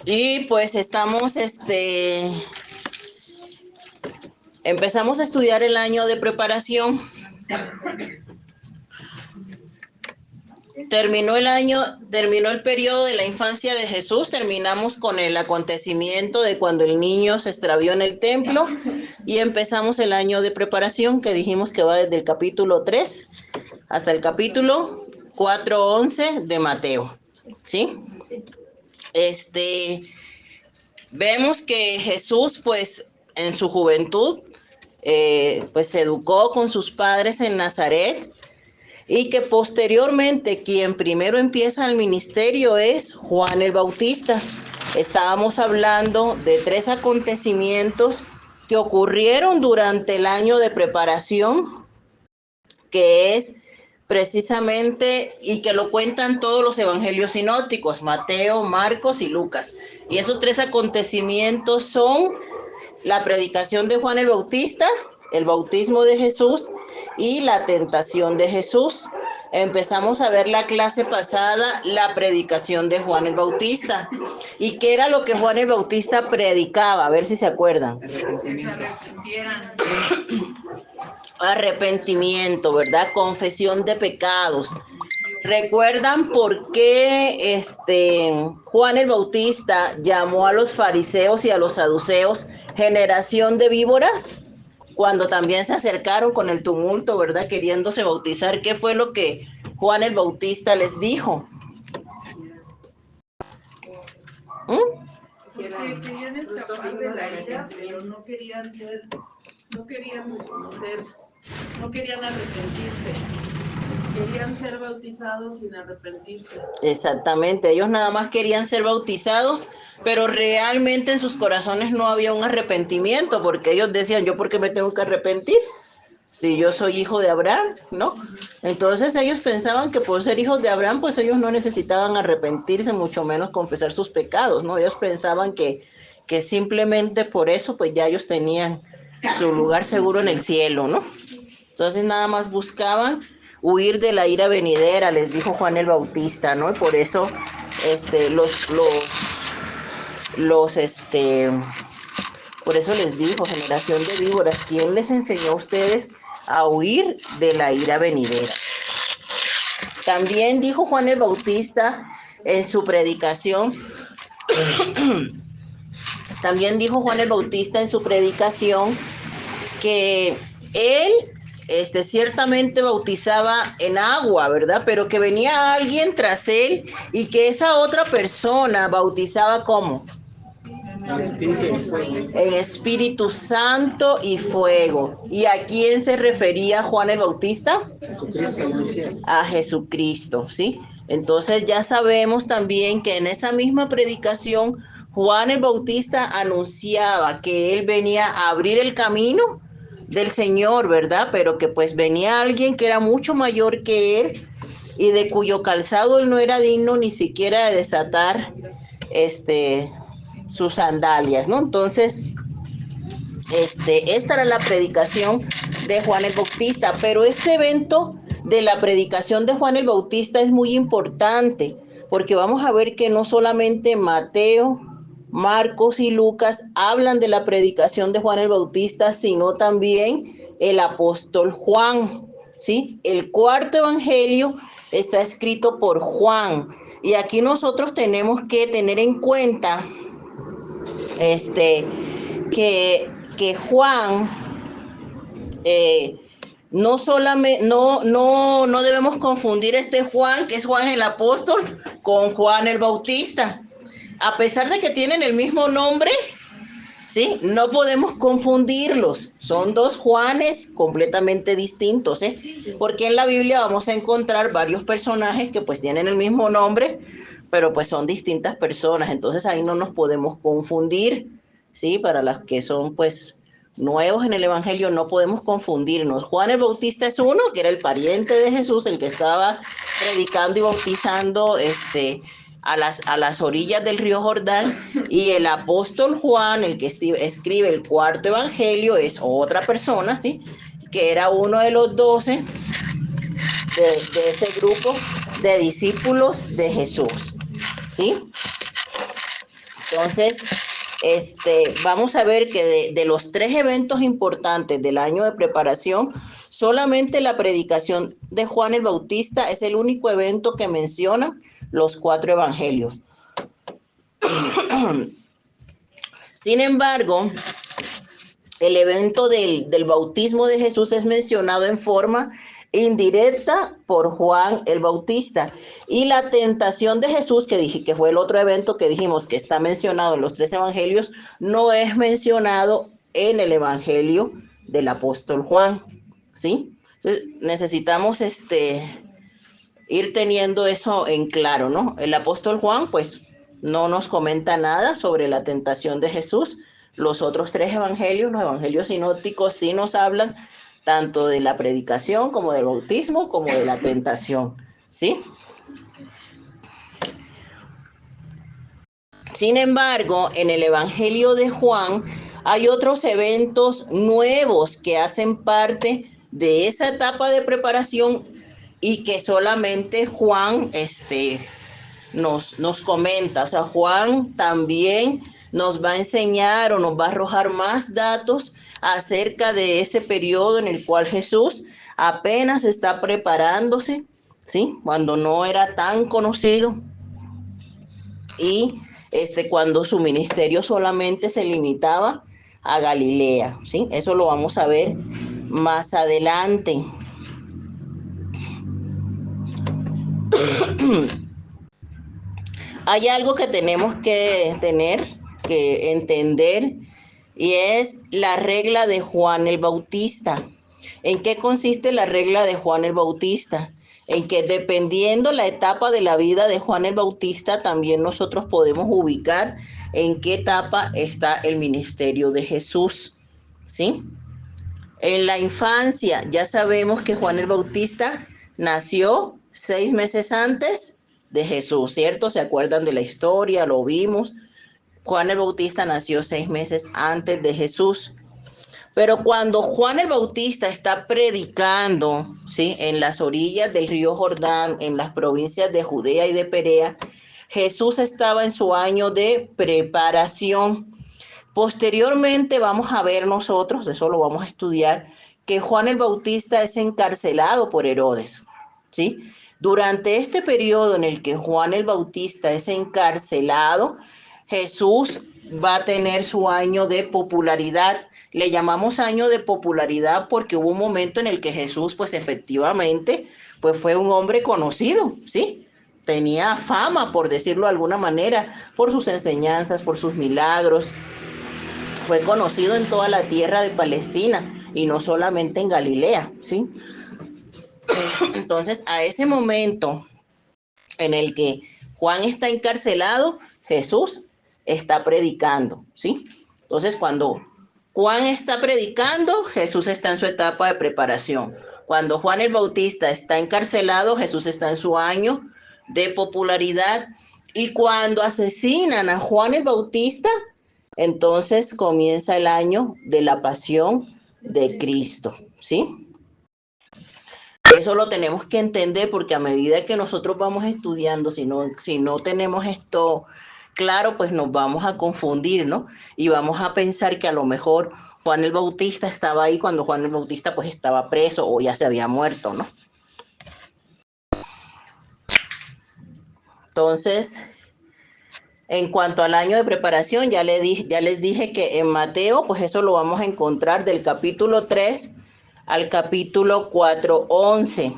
Y pues empezamos a estudiar el año de preparación. Terminó el periodo de la infancia de Jesús, terminamos con el acontecimiento de cuando el niño se extravió en el templo y empezamos el año de preparación que dijimos que va desde el capítulo 3 hasta el capítulo 4:11 de Mateo, ¿sí? Vemos que Jesús, pues, en su juventud, pues se educó con sus padres en Nazaret y que posteriormente quien primero empieza el ministerio es Juan el Bautista. Estábamos hablando de 3 acontecimientos que ocurrieron durante el año de preparación, que es precisamente, y que lo cuentan todos los evangelios sinópticos, Mateo, Marcos y Lucas. Y esos 3 acontecimientos son la predicación de Juan el Bautista, el bautismo de Jesús y la tentación de Jesús. Empezamos a ver la clase pasada, la predicación de Juan el Bautista. ¿Y qué era lo que Juan el Bautista predicaba? A ver si se acuerdan. Arrepentimiento, ¿verdad? Confesión de pecados. ¿Recuerdan por qué Juan el Bautista llamó a los fariseos y a los saduceos generación de víboras? Cuando también se acercaron con el tumulto, ¿verdad? Queriéndose bautizar. ¿Qué fue lo que Juan el Bautista les dijo? Porque querían escapar de la ira, pero no querían arrepentirse. Querían ser bautizados sin arrepentirse. Exactamente, ellos nada más querían ser bautizados, pero realmente en sus corazones no había un arrepentimiento, porque ellos decían, ¿yo por qué me tengo que arrepentir? Si yo soy hijo de Abraham, ¿no? Entonces ellos pensaban que por ser hijos de Abraham, pues ellos no necesitaban arrepentirse, mucho menos confesar sus pecados, ¿no? Ellos pensaban que simplemente por eso, pues ya ellos tenían su lugar seguro en el cielo, ¿no? Entonces nada más buscaban huir de la ira venidera, les dijo Juan el Bautista, ¿no? Y por eso por eso les dijo, generación de víboras, ¿quién les enseñó a ustedes a huir de la ira venidera? También dijo Juan el Bautista en su predicación, que él ciertamente bautizaba en agua, ¿verdad? Pero que venía alguien tras él y que esa otra persona bautizaba ¿cómo? En Espíritu Santo y fuego. ¿Y a quién se refería Juan el Bautista? A Jesucristo, ¿sí? Entonces ya sabemos también que en esa misma predicación Juan el Bautista anunciaba que él venía a abrir el camino del Señor, ¿verdad? Pero que pues venía alguien que era mucho mayor que él y de cuyo calzado él no era digno ni siquiera de desatar sus sandalias, ¿no? Entonces, esta era la predicación de Juan el Bautista, pero este evento de la predicación de Juan el Bautista es muy importante, porque vamos a ver que no solamente Mateo, Marcos y Lucas hablan de la predicación de Juan el Bautista, sino también el apóstol Juan, ¿sí? El 4º evangelio está escrito por Juan, y aquí nosotros tenemos que tener en cuenta que Juan no debemos confundir Juan, que es Juan el apóstol, con Juan el Bautista. A pesar de que tienen el mismo nombre, ¿sí? No podemos confundirlos. Son 2 Juanes completamente distintos, ¿eh? Porque en la Biblia vamos a encontrar varios personajes que pues tienen el mismo nombre, pero pues son distintas personas. Entonces ahí no nos podemos confundir, ¿sí? Para las que son pues nuevos en el Evangelio no podemos confundirnos. Juan el Bautista es uno, que era el pariente de Jesús, el que estaba predicando y bautizando a las orillas del río Jordán, y el apóstol Juan, el que escribe el 4º evangelio, es otra persona, ¿sí? Que era uno de los 12 de ese grupo de discípulos de Jesús. ¿sí? Entonces, vamos a ver que de los 3 eventos importantes del año de preparación, solamente la predicación de Juan el Bautista es el único evento que menciona los 4 evangelios. Sin embargo, el evento del bautismo de Jesús es mencionado en forma indirecta por Juan el Bautista. Y la tentación de Jesús, que dije que fue el otro evento que dijimos que está mencionado en los 3 evangelios, no es mencionado en el evangelio del apóstol Juan, ¿sí? Entonces, necesitamos ir teniendo eso en claro, ¿no? El apóstol Juan, pues, no nos comenta nada sobre la tentación de Jesús. Los otros 3 evangelios, los evangelios sinópticos, sí nos hablan tanto de la predicación como del bautismo, como de la tentación, ¿sí? Sin embargo, en el evangelio de Juan hay otros eventos nuevos que hacen parte de esa etapa de preparación y que solamente Juan nos comenta. O sea, Juan también nos va a enseñar o nos va a arrojar más datos acerca de ese periodo en el cual Jesús apenas está preparándose, ¿sí? Cuando no era tan conocido y cuando su ministerio solamente se limitaba a Galilea, ¿sí? Eso lo vamos a ver más adelante. Hay algo que tenemos que entender y es la regla de Juan el Bautista. ¿En qué consiste la regla de Juan el Bautista? En que dependiendo la etapa de la vida de Juan el Bautista, también nosotros podemos ubicar en qué etapa está el ministerio de Jesús, ¿sí? En la infancia, ya sabemos que Juan el Bautista nació 6 meses antes de Jesús, ¿cierto? ¿Se acuerdan de la historia? Lo vimos. Juan el Bautista nació 6 meses antes de Jesús. Pero cuando Juan el Bautista está predicando, ¿sí? En las orillas del río Jordán, en las provincias de Judea y de Perea, Jesús estaba en su año de preparación. Posteriormente vamos a ver nosotros, eso lo vamos a estudiar, que Juan el Bautista es encarcelado por Herodes, ¿sí? Durante este periodo en el que Juan el Bautista es encarcelado, Jesús va a tener su año de popularidad. Le llamamos año de popularidad porque hubo un momento en el que Jesús, pues efectivamente, pues fue un hombre conocido, ¿sí? Tenía fama, por decirlo de alguna manera, por sus enseñanzas, por sus milagros. Fue conocido en toda la tierra de Palestina y no solamente en Galilea, ¿sí? Entonces, a ese momento en el que Juan está encarcelado, Jesús está predicando, ¿sí? Entonces, cuando Juan está predicando, Jesús está en su etapa de preparación. Cuando Juan el Bautista está encarcelado, Jesús está en su año de popularidad. Y cuando asesinan a Juan el Bautista, entonces comienza el año de la pasión de Cristo, ¿sí? Eso lo tenemos que entender porque a medida que nosotros vamos estudiando, si no tenemos esto claro, pues nos vamos a confundir, ¿no? Y vamos a pensar que a lo mejor Juan el Bautista estaba ahí cuando Juan el Bautista pues estaba preso o ya se había muerto, ¿no? Entonces, en cuanto al año de preparación, ya les dije que en Mateo, pues eso lo vamos a encontrar del capítulo 3 al capítulo 4:11.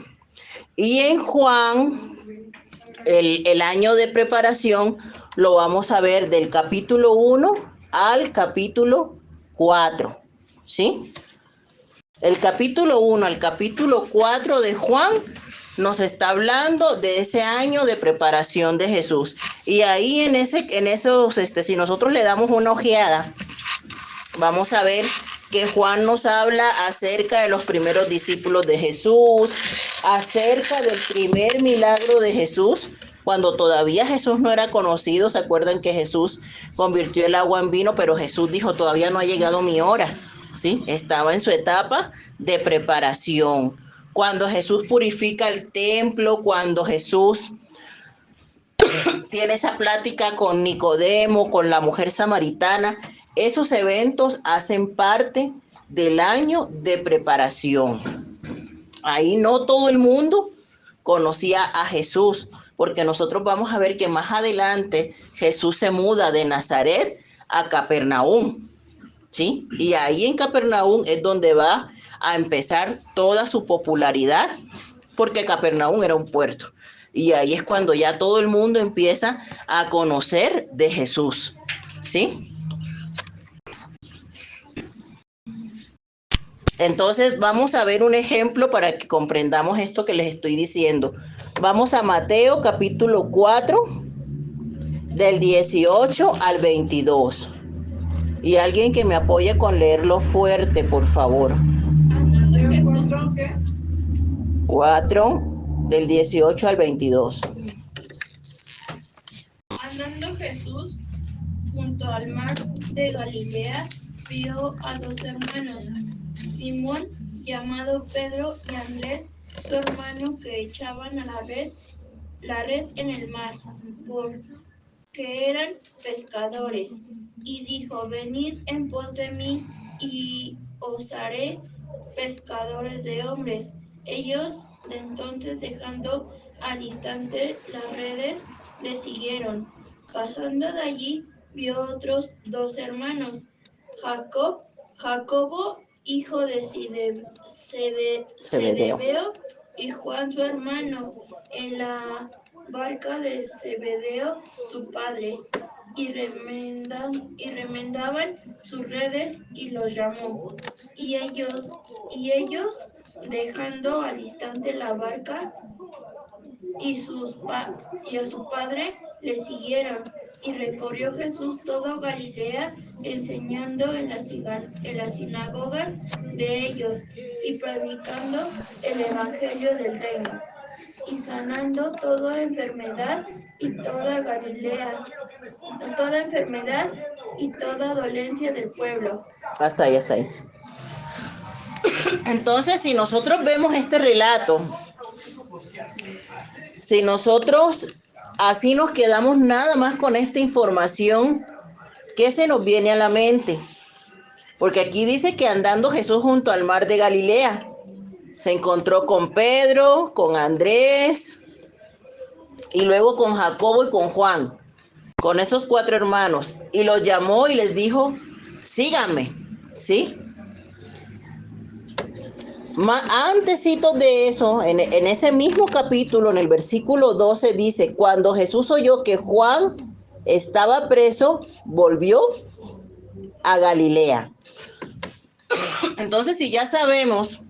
Y en Juan, el año de preparación lo vamos a ver del capítulo 1 al capítulo 4, ¿sí? El capítulo 1 al capítulo 4 de Juan nos está hablando de ese año de preparación de Jesús. Y ahí en esos, si nosotros le damos una ojeada, vamos a ver que Juan nos habla acerca de los primeros discípulos de Jesús, acerca del primer milagro de Jesús, cuando todavía Jesús no era conocido. ¿Se acuerdan que Jesús convirtió el agua en vino? Pero Jesús dijo, todavía no ha llegado mi hora, ¿sí? Estaba en su etapa de preparación. Cuando Jesús purifica el templo, cuando Jesús tiene esa plática con Nicodemo, con la mujer samaritana. Esos eventos hacen parte del año de preparación. Ahí no todo el mundo conocía a Jesús, porque nosotros vamos a ver que más adelante Jesús se muda de Nazaret a Capernaum, ¿sí? Y ahí en Capernaum es donde va a empezar toda su popularidad, porque Capernaum era un puerto. Y ahí es cuando ya todo el mundo empieza a conocer de Jesús, ¿sí? Entonces vamos a ver un ejemplo para que comprendamos esto que les estoy diciendo. Vamos a Mateo capítulo 4, del 18 al 22. Y alguien que me apoye con leerlo fuerte, por favor. 4, del 18 al 22. Andando Jesús junto al mar de Galilea, vio a dos hermanos, Simón, llamado Pedro, y Andrés, su hermano, que echaban a la red en el mar, porque eran pescadores. Y dijo: Venid en pos de mí, y os haré pescadores de hombres. Ellos, de entonces, dejando al instante las redes, le siguieron. Pasando de allí, vio otros dos hermanos, Jacobo, hijo de Zebedeo, y Juan su hermano, en la barca de Zebedeo su padre, y remendaban sus redes, y los llamó. Y ellos, dejando al instante la barca y a su padre, le siguieron. Y recorrió Jesús todo Galilea, enseñando en las sinagogas de ellos, y predicando el evangelio del reino, y sanando toda enfermedad y toda enfermedad y toda dolencia del pueblo. Hasta ahí, hasta ahí. Entonces, si nosotros vemos este relato, si nosotros así nos quedamos nada más con esta información, ¿qué se nos viene a la mente? Porque aquí dice que andando Jesús junto al mar de Galilea, se encontró con Pedro, con Andrés y luego con Jacobo y con Juan, con esos 4 hermanos, y los llamó y les dijo: síganme, ¿sí? Antesito de eso, en ese mismo capítulo, en el versículo 12, dice: cuando Jesús oyó que Juan estaba preso, volvió a Galilea. Entonces, si ya sabemos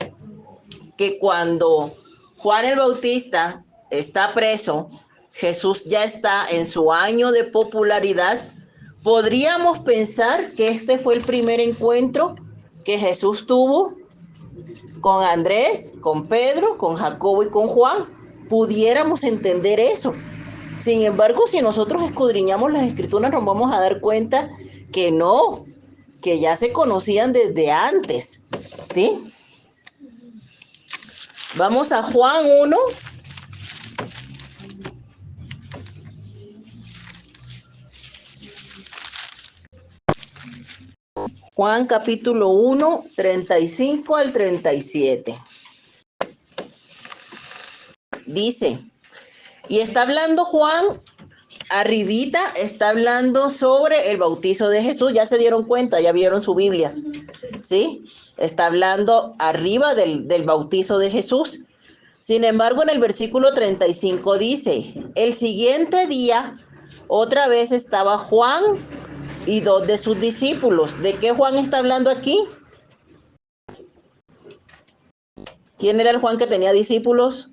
que cuando Juan el Bautista está preso, Jesús ya está en su año de popularidad, podríamos pensar que este fue el primer encuentro que Jesús tuvo con Andrés, con Pedro, con Jacobo y con Juan. Pudiéramos entender eso. Sin embargo, si nosotros escudriñamos las escrituras, nos vamos a dar cuenta que no, que ya se conocían desde antes, ¿sí? Vamos a Juan 1. Juan capítulo 1, 35 al 37. Dice, y está hablando Juan, arribita, está hablando sobre el bautizo de Jesús. Ya se dieron cuenta, ya vieron su Biblia, ¿sí? Está hablando arriba del bautizo de Jesús. Sin embargo, en el versículo 35 dice, el siguiente día, otra vez estaba Juan y 2 de sus discípulos. ¿De qué Juan está hablando aquí? ¿Quién era el Juan que tenía discípulos?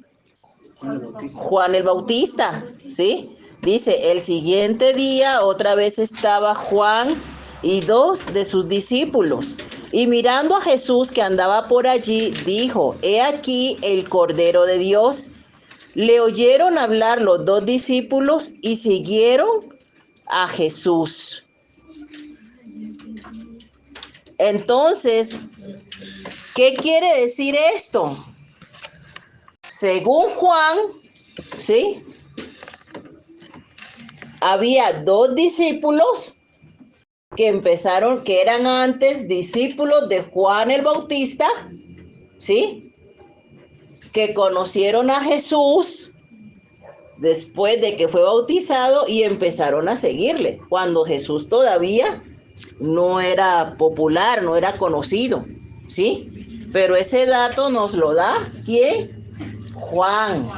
Juan el Bautista, ¿sí? Dice, el siguiente día otra vez estaba Juan y 2 de sus discípulos. Y mirando a Jesús que andaba por allí, dijo, he aquí el Cordero de Dios. Le oyeron hablar los 2 discípulos y siguieron a Jesús. Entonces, ¿qué quiere decir esto? Según Juan, ¿sí? había 2 discípulos que eran antes discípulos de Juan el Bautista, ¿sí? Que conocieron a Jesús después de que fue bautizado y empezaron a seguirle, cuando Jesús todavía no era popular, no era conocido, ¿sí? Pero ese dato nos lo da, ¿quién? Juan,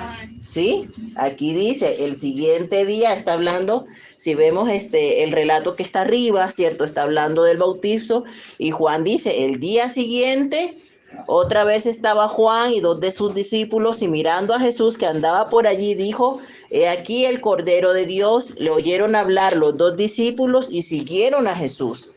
¿sí? Aquí dice, el siguiente día está hablando, si vemos el relato que está arriba, ¿cierto? Está hablando del bautizo y Juan dice, el día siguiente, otra vez estaba Juan y 2 de sus discípulos y mirando a Jesús que andaba por allí, dijo, he aquí el Cordero de Dios. Le oyeron hablar los 2 discípulos y siguieron a Jesús.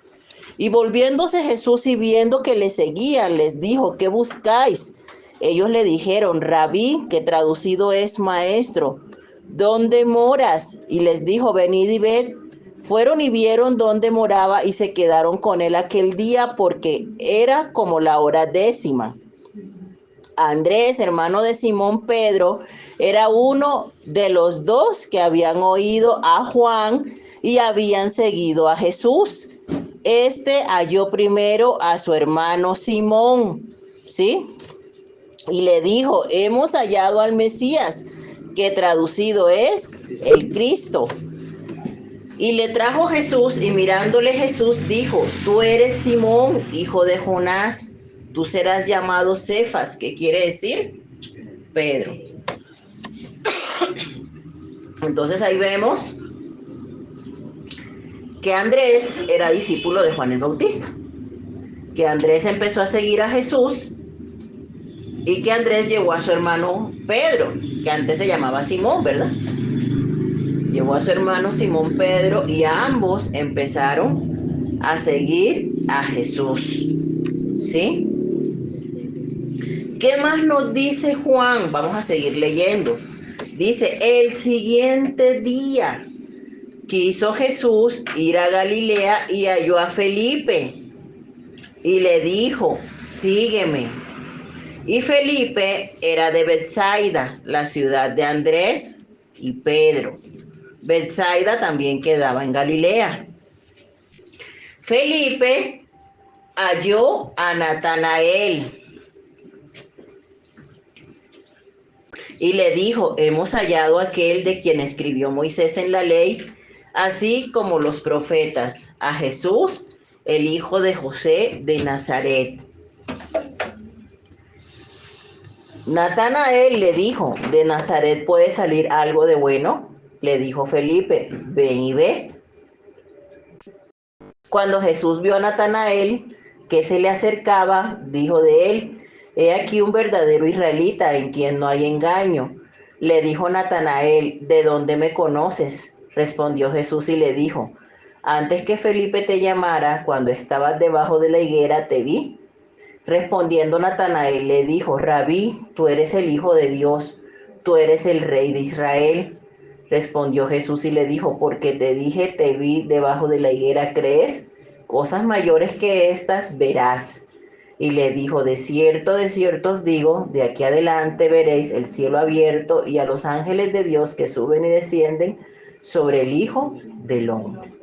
Y volviéndose Jesús y viendo que le seguían, les dijo, ¿qué buscáis? Ellos le dijeron, Rabí, que traducido es maestro, ¿dónde moras? Y les dijo, venid y ved. Fueron y vieron dónde moraba y se quedaron con él aquel día porque era como la hora 10:00. Andrés, hermano de Simón Pedro, era uno de los 2 que habían oído a Juan y habían seguido a Jesús. Halló primero a su hermano Simón, ¿sí? Y le dijo, hemos hallado al Mesías, que traducido es el Cristo. Y le trajo Jesús, y mirándole Jesús dijo, tú eres Simón, hijo de Jonás, tú serás llamado Cefas, que quiere decir Pedro. Entonces ahí vemos que Andrés era discípulo de Juan el Bautista, que Andrés empezó a seguir a Jesús y que Andrés llevó a su hermano Pedro, que antes se llamaba Simón, ¿verdad? Llevó a su hermano Simón Pedro y ambos empezaron a seguir a Jesús, ¿sí? ¿Qué más nos dice Juan? Vamos a seguir leyendo. Dice, el siguiente día quiso Jesús ir a Galilea y halló a Felipe y le dijo, sígueme. Y Felipe era de Betsaida, la ciudad de Andrés y Pedro. Betsaida también quedaba en Galilea. Felipe halló a Natanael y le dijo, hemos hallado a aquel de quien escribió Moisés en la ley, así como los profetas, a Jesús, el hijo de José de Nazaret. Natanael le dijo, ¿de Nazaret puede salir algo de bueno? Le dijo Felipe, ven y ve. Cuando Jesús vio a Natanael, que se le acercaba, dijo de él, he aquí un verdadero israelita en quien no hay engaño. Le dijo Natanael, ¿de dónde me conoces? Respondió Jesús y le dijo, antes que Felipe te llamara, cuando estabas debajo de la higuera, te vi. Respondiendo Natanael le dijo, Rabí, tú eres el Hijo de Dios, tú eres el Rey de Israel. Respondió Jesús y le dijo, porque te dije, te vi debajo de la higuera, ¿crees? Cosas mayores que estas verás. Y le dijo, de cierto os digo, de aquí adelante veréis el cielo abierto y a los ángeles de Dios que suben y descienden sobre el Hijo del Hombre.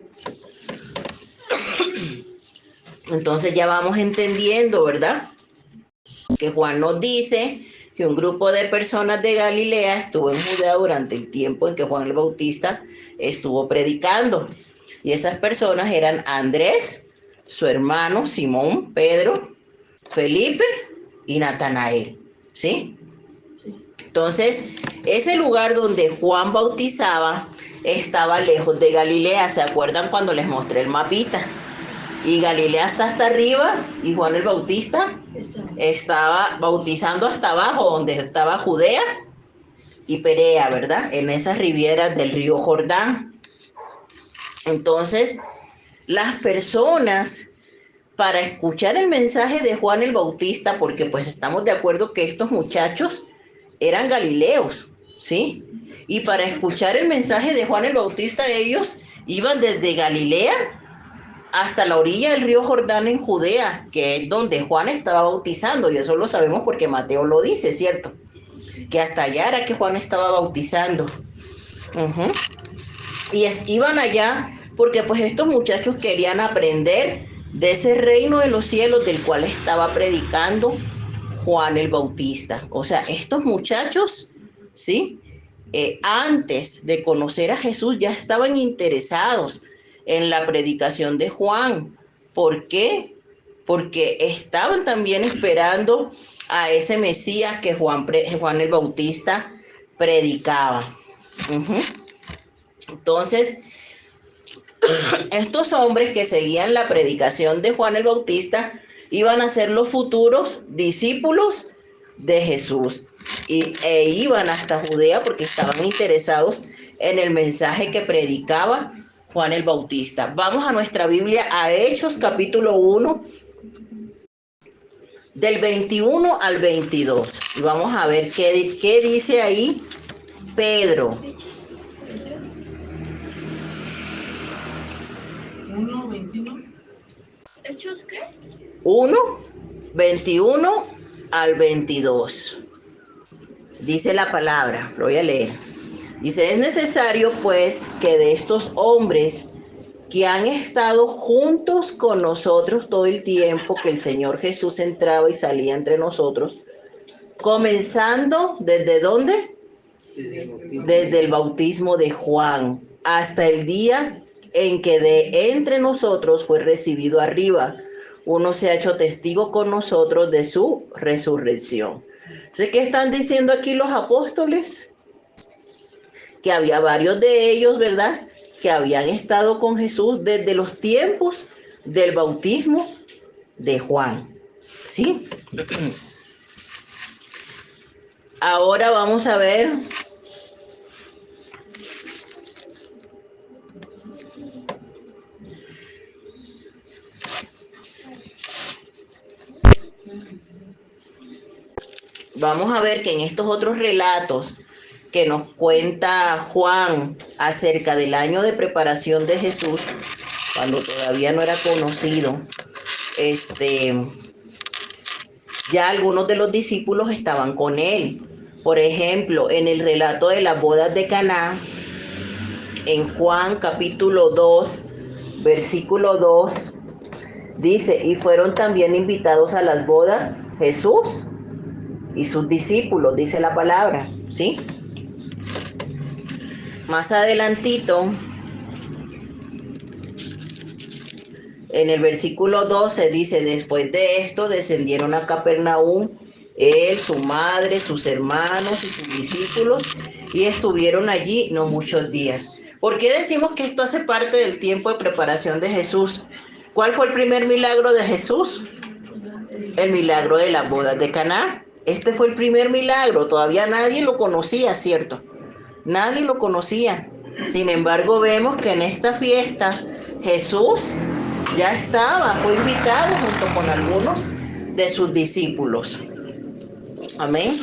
Entonces ya vamos entendiendo, ¿verdad? Que Juan nos dice que un grupo de personas de Galilea estuvo en Judea durante el tiempo en que Juan el Bautista estuvo predicando. Y esas personas eran Andrés, su hermano Simón, Pedro, Felipe y Natanael, ¿sí? Entonces, ese lugar donde Juan bautizaba estaba lejos de Galilea. ¿Se acuerdan cuando les mostré el mapita? Y Galilea está hasta arriba y Juan el Bautista estaba bautizando hasta abajo, donde estaba Judea y Perea, ¿verdad? En esas rivieras del río Jordán. Entonces, las personas, para escuchar el mensaje de Juan el Bautista, porque pues estamos de acuerdo que estos muchachos eran galileos, ¿sí? Y para escuchar el mensaje de Juan el Bautista, ellos iban desde Galilea hasta la orilla del río Jordán en Judea, que es donde Juan estaba bautizando, y eso lo sabemos porque Mateo lo dice, ¿cierto? Que hasta allá era que Juan estaba bautizando. Y iban allá porque pues estos muchachos querían aprender de ese reino de los cielos del cual estaba predicando Juan el Bautista. O sea, estos muchachos, ¿sí? Antes de conocer a Jesús ya estaban interesados en la predicación de Juan. ¿Por qué? Porque estaban también esperando a ese Mesías que Juan el Bautista predicaba. Entonces, estos hombres que seguían la predicación de Juan el Bautista iban a ser los futuros discípulos de Jesús e iban hasta Judea porque estaban interesados en el mensaje que predicaba Juan el Bautista. Vamos a nuestra Biblia, a Hechos capítulo 1, del 21 al 22. Y vamos a ver qué dice ahí Pedro. 1:21. ¿Hechos qué? 1, 21 al 22. Dice la palabra, lo voy a leer. Dice, es necesario pues que de estos hombres que han estado juntos con nosotros todo el tiempo que el Señor Jesús entraba y salía entre nosotros, comenzando ¿desde dónde? Desde el bautismo de Juan hasta el día en que de entre nosotros fue recibido arriba, uno se ha hecho testigo con nosotros de su resurrección. ¿Qué están diciendo aquí los apóstoles? Que había varios de ellos, ¿verdad?, que habían estado con Jesús desde los tiempos del bautismo de Juan. ¿Sí? Ahora vamos a ver que en estos otros relatos que nos cuenta Juan acerca del año de preparación de Jesús, cuando todavía no era conocido, ya algunos de los discípulos estaban con él. Por ejemplo, en el relato de las bodas de Caná, en Juan capítulo 2, versículo 2, dice, y fueron también invitados a las bodas Jesús y sus discípulos, dice la palabra, ¿sí? Más adelantito, en el versículo 12 dice, después de esto descendieron a Capernaum, él, su madre, sus hermanos y sus discípulos, y estuvieron allí no muchos días. ¿Por qué decimos que esto hace parte del tiempo de preparación de Jesús? ¿Cuál fue el primer milagro de Jesús? El milagro de las bodas de Caná. Este fue el primer milagro, todavía nadie lo conocía, ¿cierto? Nadie lo conocía. Sin embargo, vemos que en esta fiesta Jesús ya fue invitado junto con algunos de sus discípulos. Amén.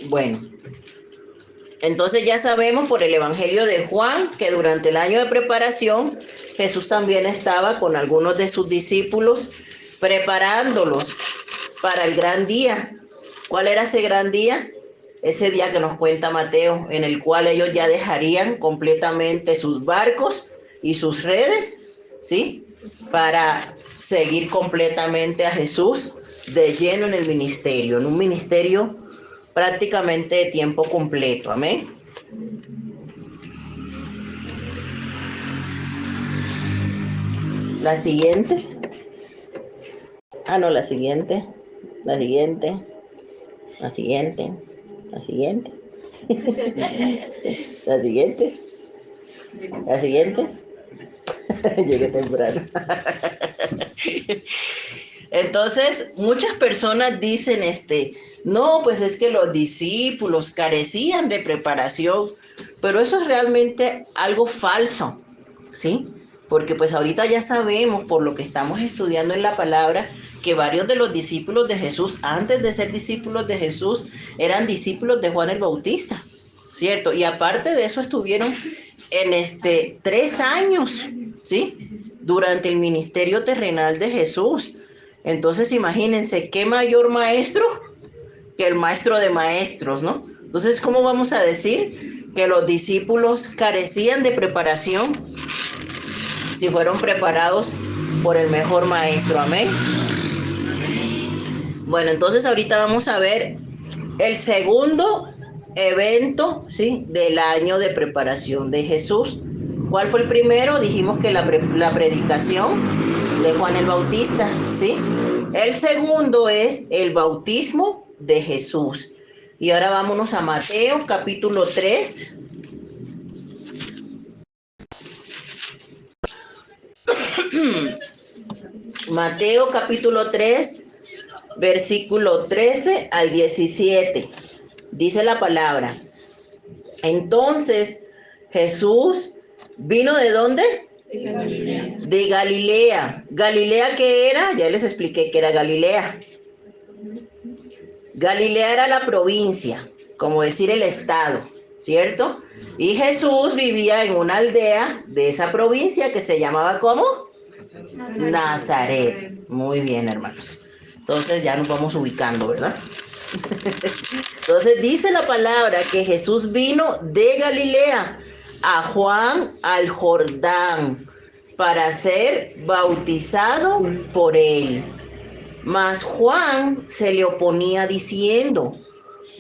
Bueno, entonces ya sabemos por el Evangelio de Juan que durante el año de preparación Jesús también estaba con algunos de sus discípulos preparándolos para el gran día. ¿Cuál era ese gran día? Ese día que nos cuenta Mateo, en el cual ellos ya dejarían completamente sus barcos y sus redes, ¿sí?, para seguir completamente a Jesús de lleno en el ministerio, en un ministerio prácticamente de tiempo completo. Amén. La siguiente. La siguiente. La siguiente. La siguiente. La siguiente. La siguiente. La siguiente. Llegué temprano. Entonces, muchas personas dicen, no, pues es que los discípulos carecían de preparación, pero eso es realmente algo falso, ¿sí? Porque pues ahorita ya sabemos, por lo que estamos estudiando en la palabra, que varios de los discípulos de Jesús, antes de ser discípulos de Jesús, eran discípulos de Juan el Bautista, ¿cierto? Y aparte de eso estuvieron en 3 años, ¿sí?, durante el ministerio terrenal de Jesús. Entonces imagínense, ¿qué mayor maestro que el maestro de maestros, ¿no? Entonces, ¿cómo vamos a decir que los discípulos carecían de preparación si fueron preparados por el mejor maestro? Amén. Bueno, entonces ahorita vamos a ver el segundo evento, ¿sí?, del año de preparación de Jesús. ¿Cuál fue el primero? Dijimos que la predicación de Juan el Bautista, ¿sí? El segundo es el bautismo de Jesús. Y ahora vámonos a Mateo capítulo 3. Mateo capítulo 3, versículo 13 al 17. Dice la palabra: entonces Jesús vino ¿de dónde? De Galilea. De Galilea. ¿Galilea qué era? Ya les expliqué que era Galilea. Galilea era la provincia, como decir el estado, ¿cierto? Y Jesús vivía en una aldea de esa provincia que se llamaba ¿cómo? Nazaret. Muy bien, hermanos. Entonces ya nos vamos ubicando, ¿verdad? Entonces dice la palabra que Jesús vino de Galilea a Juan al Jordán para ser bautizado por él. Mas Juan se le oponía diciendo: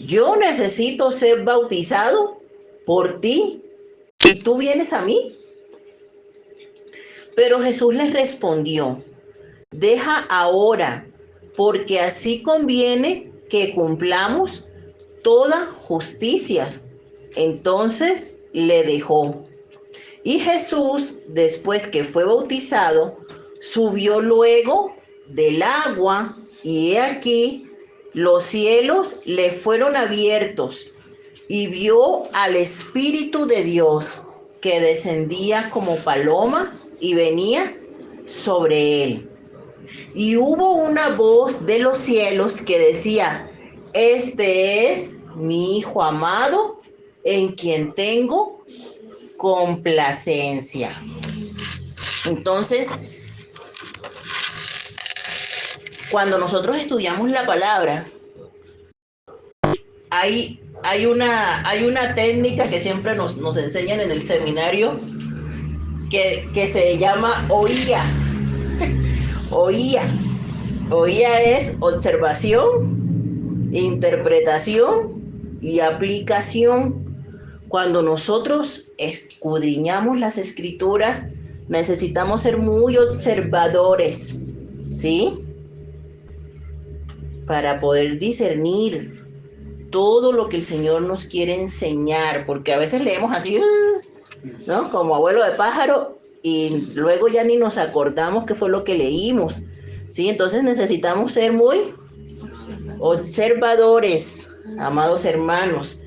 yo necesito ser bautizado por ti y tú vienes a mí. Pero Jesús les respondió: deja ahora, porque así conviene que cumplamos toda justicia. Entonces le dejó. Y Jesús, después que fue bautizado, subió luego del agua, y he aquí los cielos le fueron abiertos, y vio al Espíritu de Dios que descendía como paloma y venía sobre él. Y hubo una voz de los cielos que decía: este es mi Hijo amado, en quien tengo complacencia. Entonces, cuando nosotros estudiamos la palabra, hay una técnica que siempre nos enseñan en el seminario que se llama oía. Oía es observación, interpretación y aplicación. Cuando nosotros escudriñamos las escrituras, necesitamos ser muy observadores, ¿sí? Para poder discernir todo lo que el Señor nos quiere enseñar, porque a veces leemos así, ¿no? Como abuelo de pájaro, y luego ya ni nos acordamos qué fue lo que leímos, ¿sí? Entonces necesitamos ser muy observadores, amados hermanos.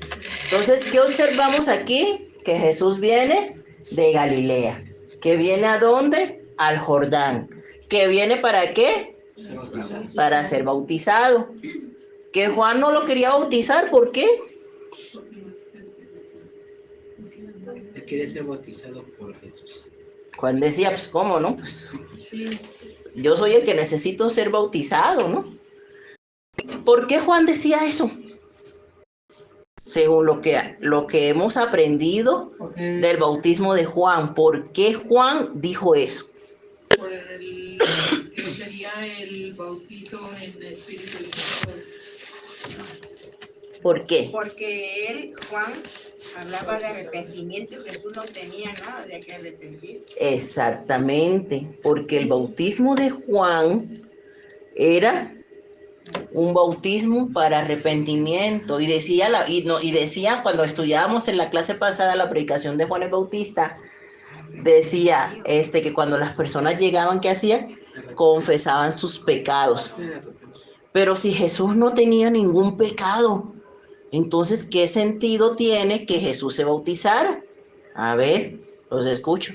Entonces, ¿qué observamos aquí? Que Jesús viene de Galilea. ¿Que viene a dónde? Al Jordán. ¿Que viene para qué? Para ser bautizado. Que Juan no lo quería bautizar, ¿por qué? Él quería ser bautizado por Jesús. Juan decía, pues, ¿cómo, no? Pues, yo soy el que necesito ser bautizado, ¿no? ¿Por qué Juan decía eso? Según lo que hemos aprendido del bautismo de Juan, ¿por qué Juan dijo eso? Por el que sería el bautizo en Espíritu Santo. ¿Por qué? Porque él, Juan, hablaba de arrepentimiento y Jesús no tenía nada de que arrepentir. Exactamente, porque el bautismo de Juan era un bautismo para arrepentimiento, y decía cuando estudiábamos en la clase pasada la predicación de Juan el Bautista, decía que cuando las personas llegaban, ¿qué hacían? Confesaban sus pecados. Pero si Jesús no tenía ningún pecado, entonces ¿qué sentido tiene que Jesús se bautizara? A ver, los escucho.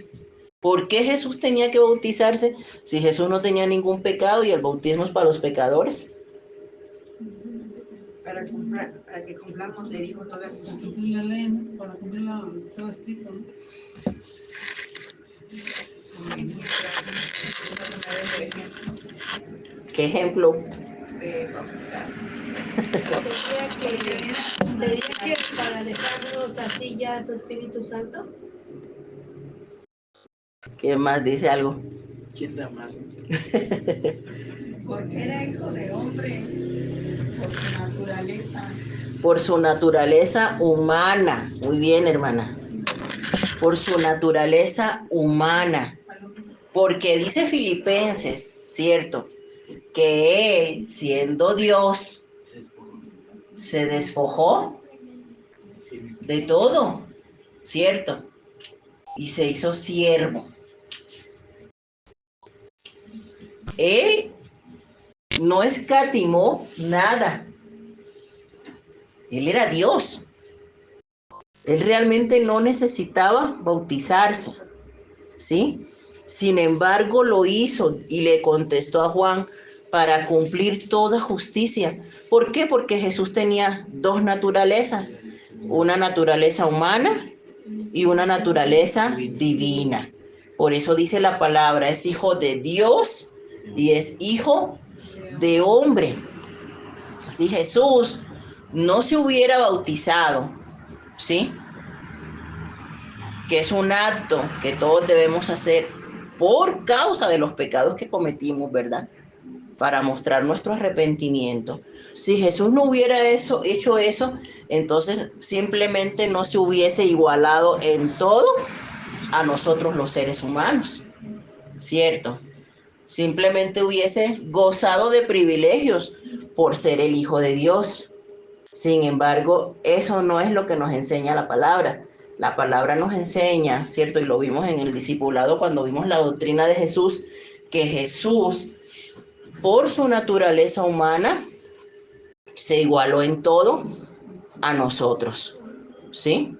¿Por qué Jesús tenía que bautizarse si Jesús no tenía ningún pecado y el bautismo es para los pecadores? Para que cumplamos, le dijo toda Para justicia. cumplir la ley, ¿no? Para cumplir lo que estaba escrito, ¿no? ¿Qué ejemplo? De bautizar. ¿Sería que para dejarnos así ya su Espíritu Santo? ¿Quién más dice algo? ¿Quién da más? Porque era hijo de hombre, por su naturaleza. Por su naturaleza humana. Muy bien, hermana. Por su naturaleza humana. Porque dice Filipenses, ¿cierto? Que él, siendo Dios, se despojó de todo, ¿cierto? Y se hizo siervo. Él no escatimó nada. Él era Dios. Él realmente no necesitaba bautizarse, ¿sí? Sin embargo, lo hizo y le contestó a Juan para cumplir toda justicia. ¿Por qué? Porque Jesús tenía dos naturalezas, una naturaleza humana y una naturaleza divina. Por eso dice la palabra, es hijo de Dios y es hijo de hombre. Si Jesús no se hubiera bautizado, ¿sí? Que es un acto que todos debemos hacer por causa de los pecados que cometimos, ¿verdad? Para mostrar nuestro arrepentimiento. Si Jesús no hubiera hecho eso, entonces simplemente no se hubiese igualado en todo a nosotros los seres humanos, ¿cierto? Simplemente hubiese gozado de privilegios por ser el Hijo de Dios. Sin embargo, eso no es lo que nos enseña la palabra. La palabra nos enseña, ¿cierto? Y lo vimos en el discipulado cuando vimos la doctrina de Jesús, que Jesús, por su naturaleza humana, se igualó en todo a nosotros, ¿sí?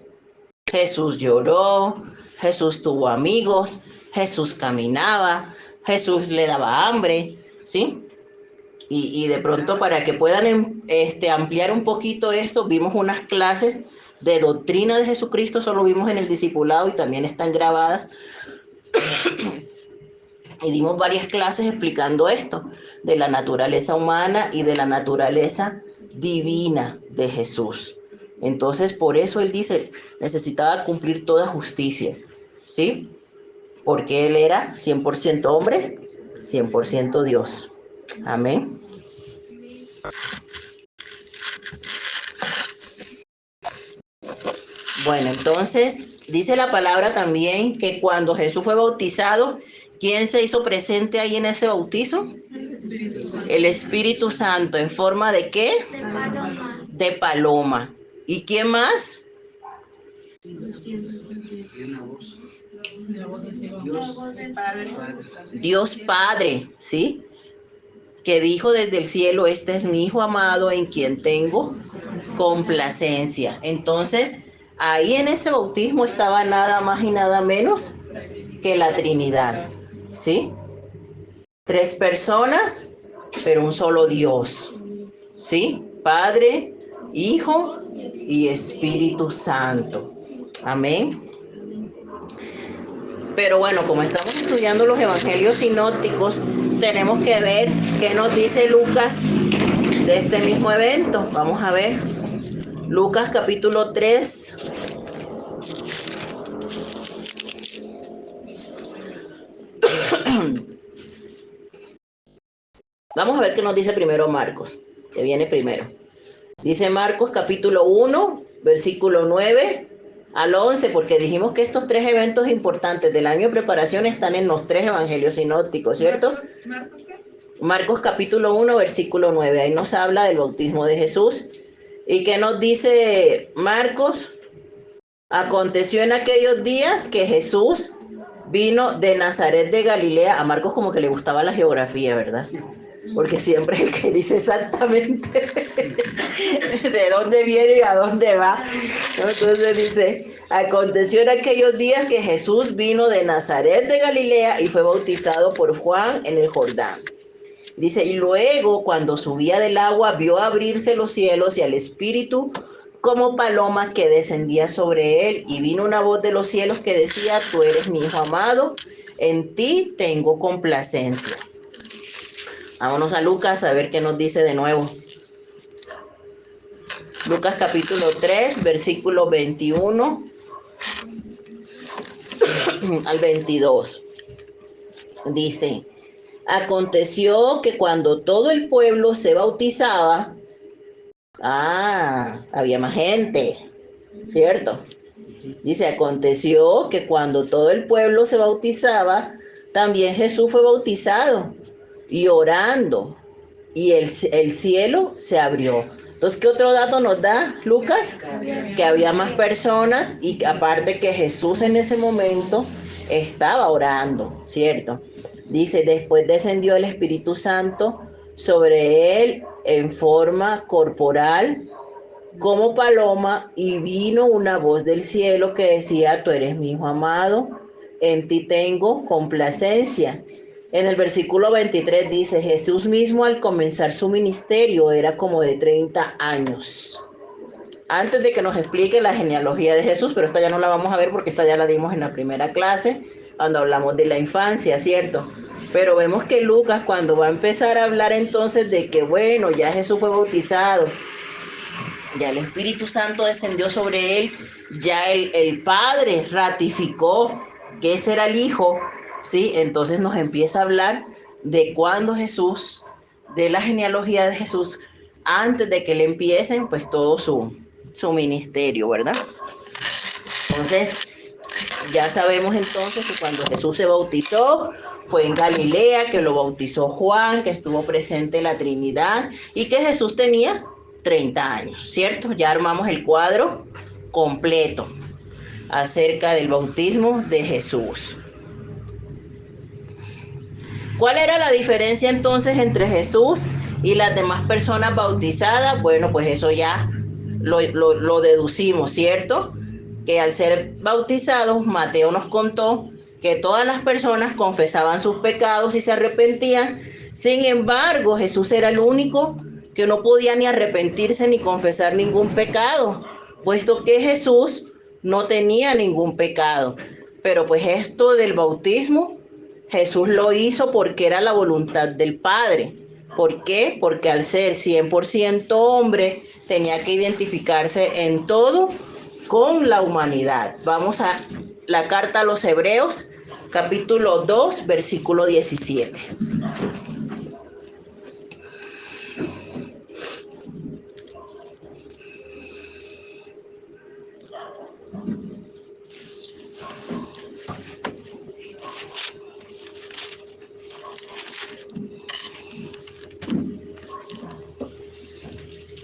Jesús lloró, Jesús tuvo amigos, Jesús caminaba, Jesús le daba hambre, ¿sí? Y de pronto para que puedan ampliar un poquito esto, vimos unas clases de doctrina de Jesucristo, solo vimos en el discipulado y también están grabadas. Y dimos varias clases explicando esto, de la naturaleza humana y de la naturaleza divina de Jesús. Entonces, por eso él dice, necesitaba cumplir toda justicia, ¿sí? Porque él era 100% hombre, 100% Dios. Amén. Bueno, entonces dice la palabra también que cuando Jesús fue bautizado, ¿quién se hizo presente ahí en ese bautizo? El Espíritu Santo. ¿En forma de qué? De paloma. De paloma. ¿Y quién más? Dios Padre, ¿sí? Que dijo desde el cielo, este es mi Hijo amado en quien tengo complacencia. Entonces, ahí en ese bautismo estaba nada más y nada menos que la Trinidad, ¿sí? 3 personas, pero un solo Dios, ¿sí? Padre, Hijo y Espíritu Santo. Amén. Pero bueno, como estamos estudiando los evangelios sinópticos, tenemos que ver qué nos dice Lucas de este mismo evento. Vamos a ver. Lucas capítulo 3. Vamos a ver qué nos dice primero Marcos, que viene primero. Dice Marcos capítulo 1, versículo 9 al 11, porque dijimos que estos 3 eventos importantes del año de preparación están en los 3 evangelios sinópticos, ¿cierto? ¿Marcos qué? Marcos capítulo 1, versículo 9. Ahí nos habla del bautismo de Jesús. ¿Y qué nos dice Marcos? Aconteció en aquellos días que Jesús vino de Nazaret de Galilea. A Marcos como que le gustaba la geografía, ¿verdad? Porque siempre es el que dice exactamente de dónde viene y a dónde va. Entonces dice, aconteció en aquellos días que Jesús vino de Nazaret de Galilea y fue bautizado por Juan en el Jordán. Dice, y luego cuando subía del agua vio abrirse los cielos y al Espíritu como paloma que descendía sobre él, y vino una voz de los cielos que decía, tú eres mi Hijo amado, en ti tengo complacencia. Vámonos a Lucas a ver qué nos dice de nuevo. Lucas capítulo 3, versículo 21 al 22. Dice, aconteció que cuando todo el pueblo se bautizaba, había más gente, ¿cierto? Dice, aconteció que cuando todo el pueblo se bautizaba, también Jesús fue bautizado y orando, y el cielo se abrió. Entonces, ¿qué otro dato nos da Lucas? Que había más personas y aparte que Jesús en ese momento estaba orando, ¿cierto? Dice, después descendió el Espíritu Santo sobre él en forma corporal como paloma, y vino una voz del cielo que decía, tú eres mi hijo amado, en ti tengo complacencia. En el versículo 23 dice, Jesús mismo al comenzar su ministerio era como de 30 años. Antes de que nos explique la genealogía de Jesús, pero esta ya no la vamos a ver porque esta ya la dimos en la primera clase, cuando hablamos de la infancia, ¿cierto? Pero vemos que Lucas, cuando va a empezar a hablar entonces de que, bueno, ya Jesús fue bautizado, ya el Espíritu Santo descendió sobre él, ya el Padre ratificó que ese era el Hijo, ¿sí? Entonces nos empieza a hablar de cuando Jesús, de la genealogía de Jesús, antes de que le empiecen, pues todo su ministerio, ¿verdad? Entonces, ya sabemos entonces que cuando Jesús se bautizó, fue en Galilea, que lo bautizó Juan, que estuvo presente la Trinidad, y que Jesús tenía 30 años, ¿cierto? Ya armamos el cuadro completo acerca del bautismo de Jesús. ¿Cuál era la diferencia entonces entre Jesús y las demás personas bautizadas? Bueno, pues eso ya lo deducimos, ¿cierto? Que al ser bautizados, Mateo nos contó que todas las personas confesaban sus pecados y se arrepentían. Sin embargo, Jesús era el único que no podía ni arrepentirse ni confesar ningún pecado, puesto que Jesús no tenía ningún pecado. Pero pues esto del bautismo, Jesús lo hizo porque era la voluntad del Padre. ¿Por qué? Porque al ser 100% hombre, tenía que identificarse en todo con la humanidad. Vamos a la carta a los Hebreos, capítulo 2, versículo 17.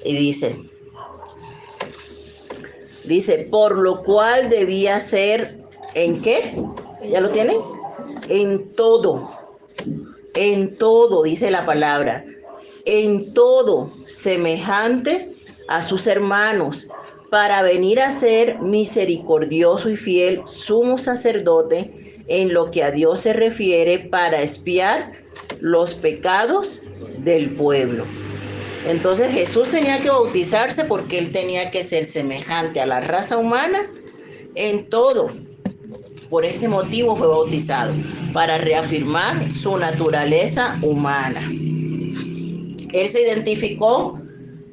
Y dice, por lo cual debía ser, ¿en qué? ¿Ya lo tienen? En todo, dice la palabra, en todo semejante a sus hermanos, para venir a ser misericordioso y fiel sumo sacerdote en lo que a Dios se refiere, para expiar los pecados del pueblo. Entonces Jesús tenía que bautizarse porque él tenía que ser semejante a la raza humana en todo. Por este motivo fue bautizado, para reafirmar su naturaleza humana. Él se identificó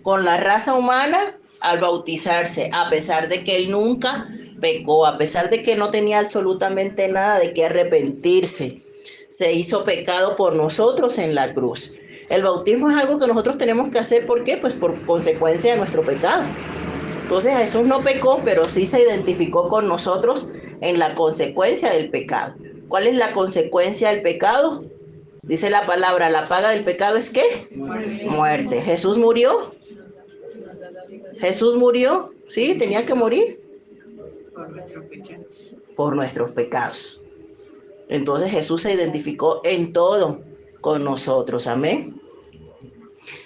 con la raza humana al bautizarse, a pesar de que él nunca pecó, a pesar de que no tenía absolutamente nada de qué arrepentirse. Se hizo pecado por nosotros en la cruz. El bautismo es algo que nosotros tenemos que hacer, ¿por qué? Pues por consecuencia de nuestro pecado. Entonces Jesús no pecó, pero sí se identificó con nosotros en la consecuencia del pecado. ¿Cuál es la consecuencia del pecado? Dice la palabra, la paga del pecado es ¿qué? Muerte. Jesús murió. Jesús murió, sí, tenía que morir. Por nuestros pecados. Entonces Jesús se identificó en todo con nosotros, amén.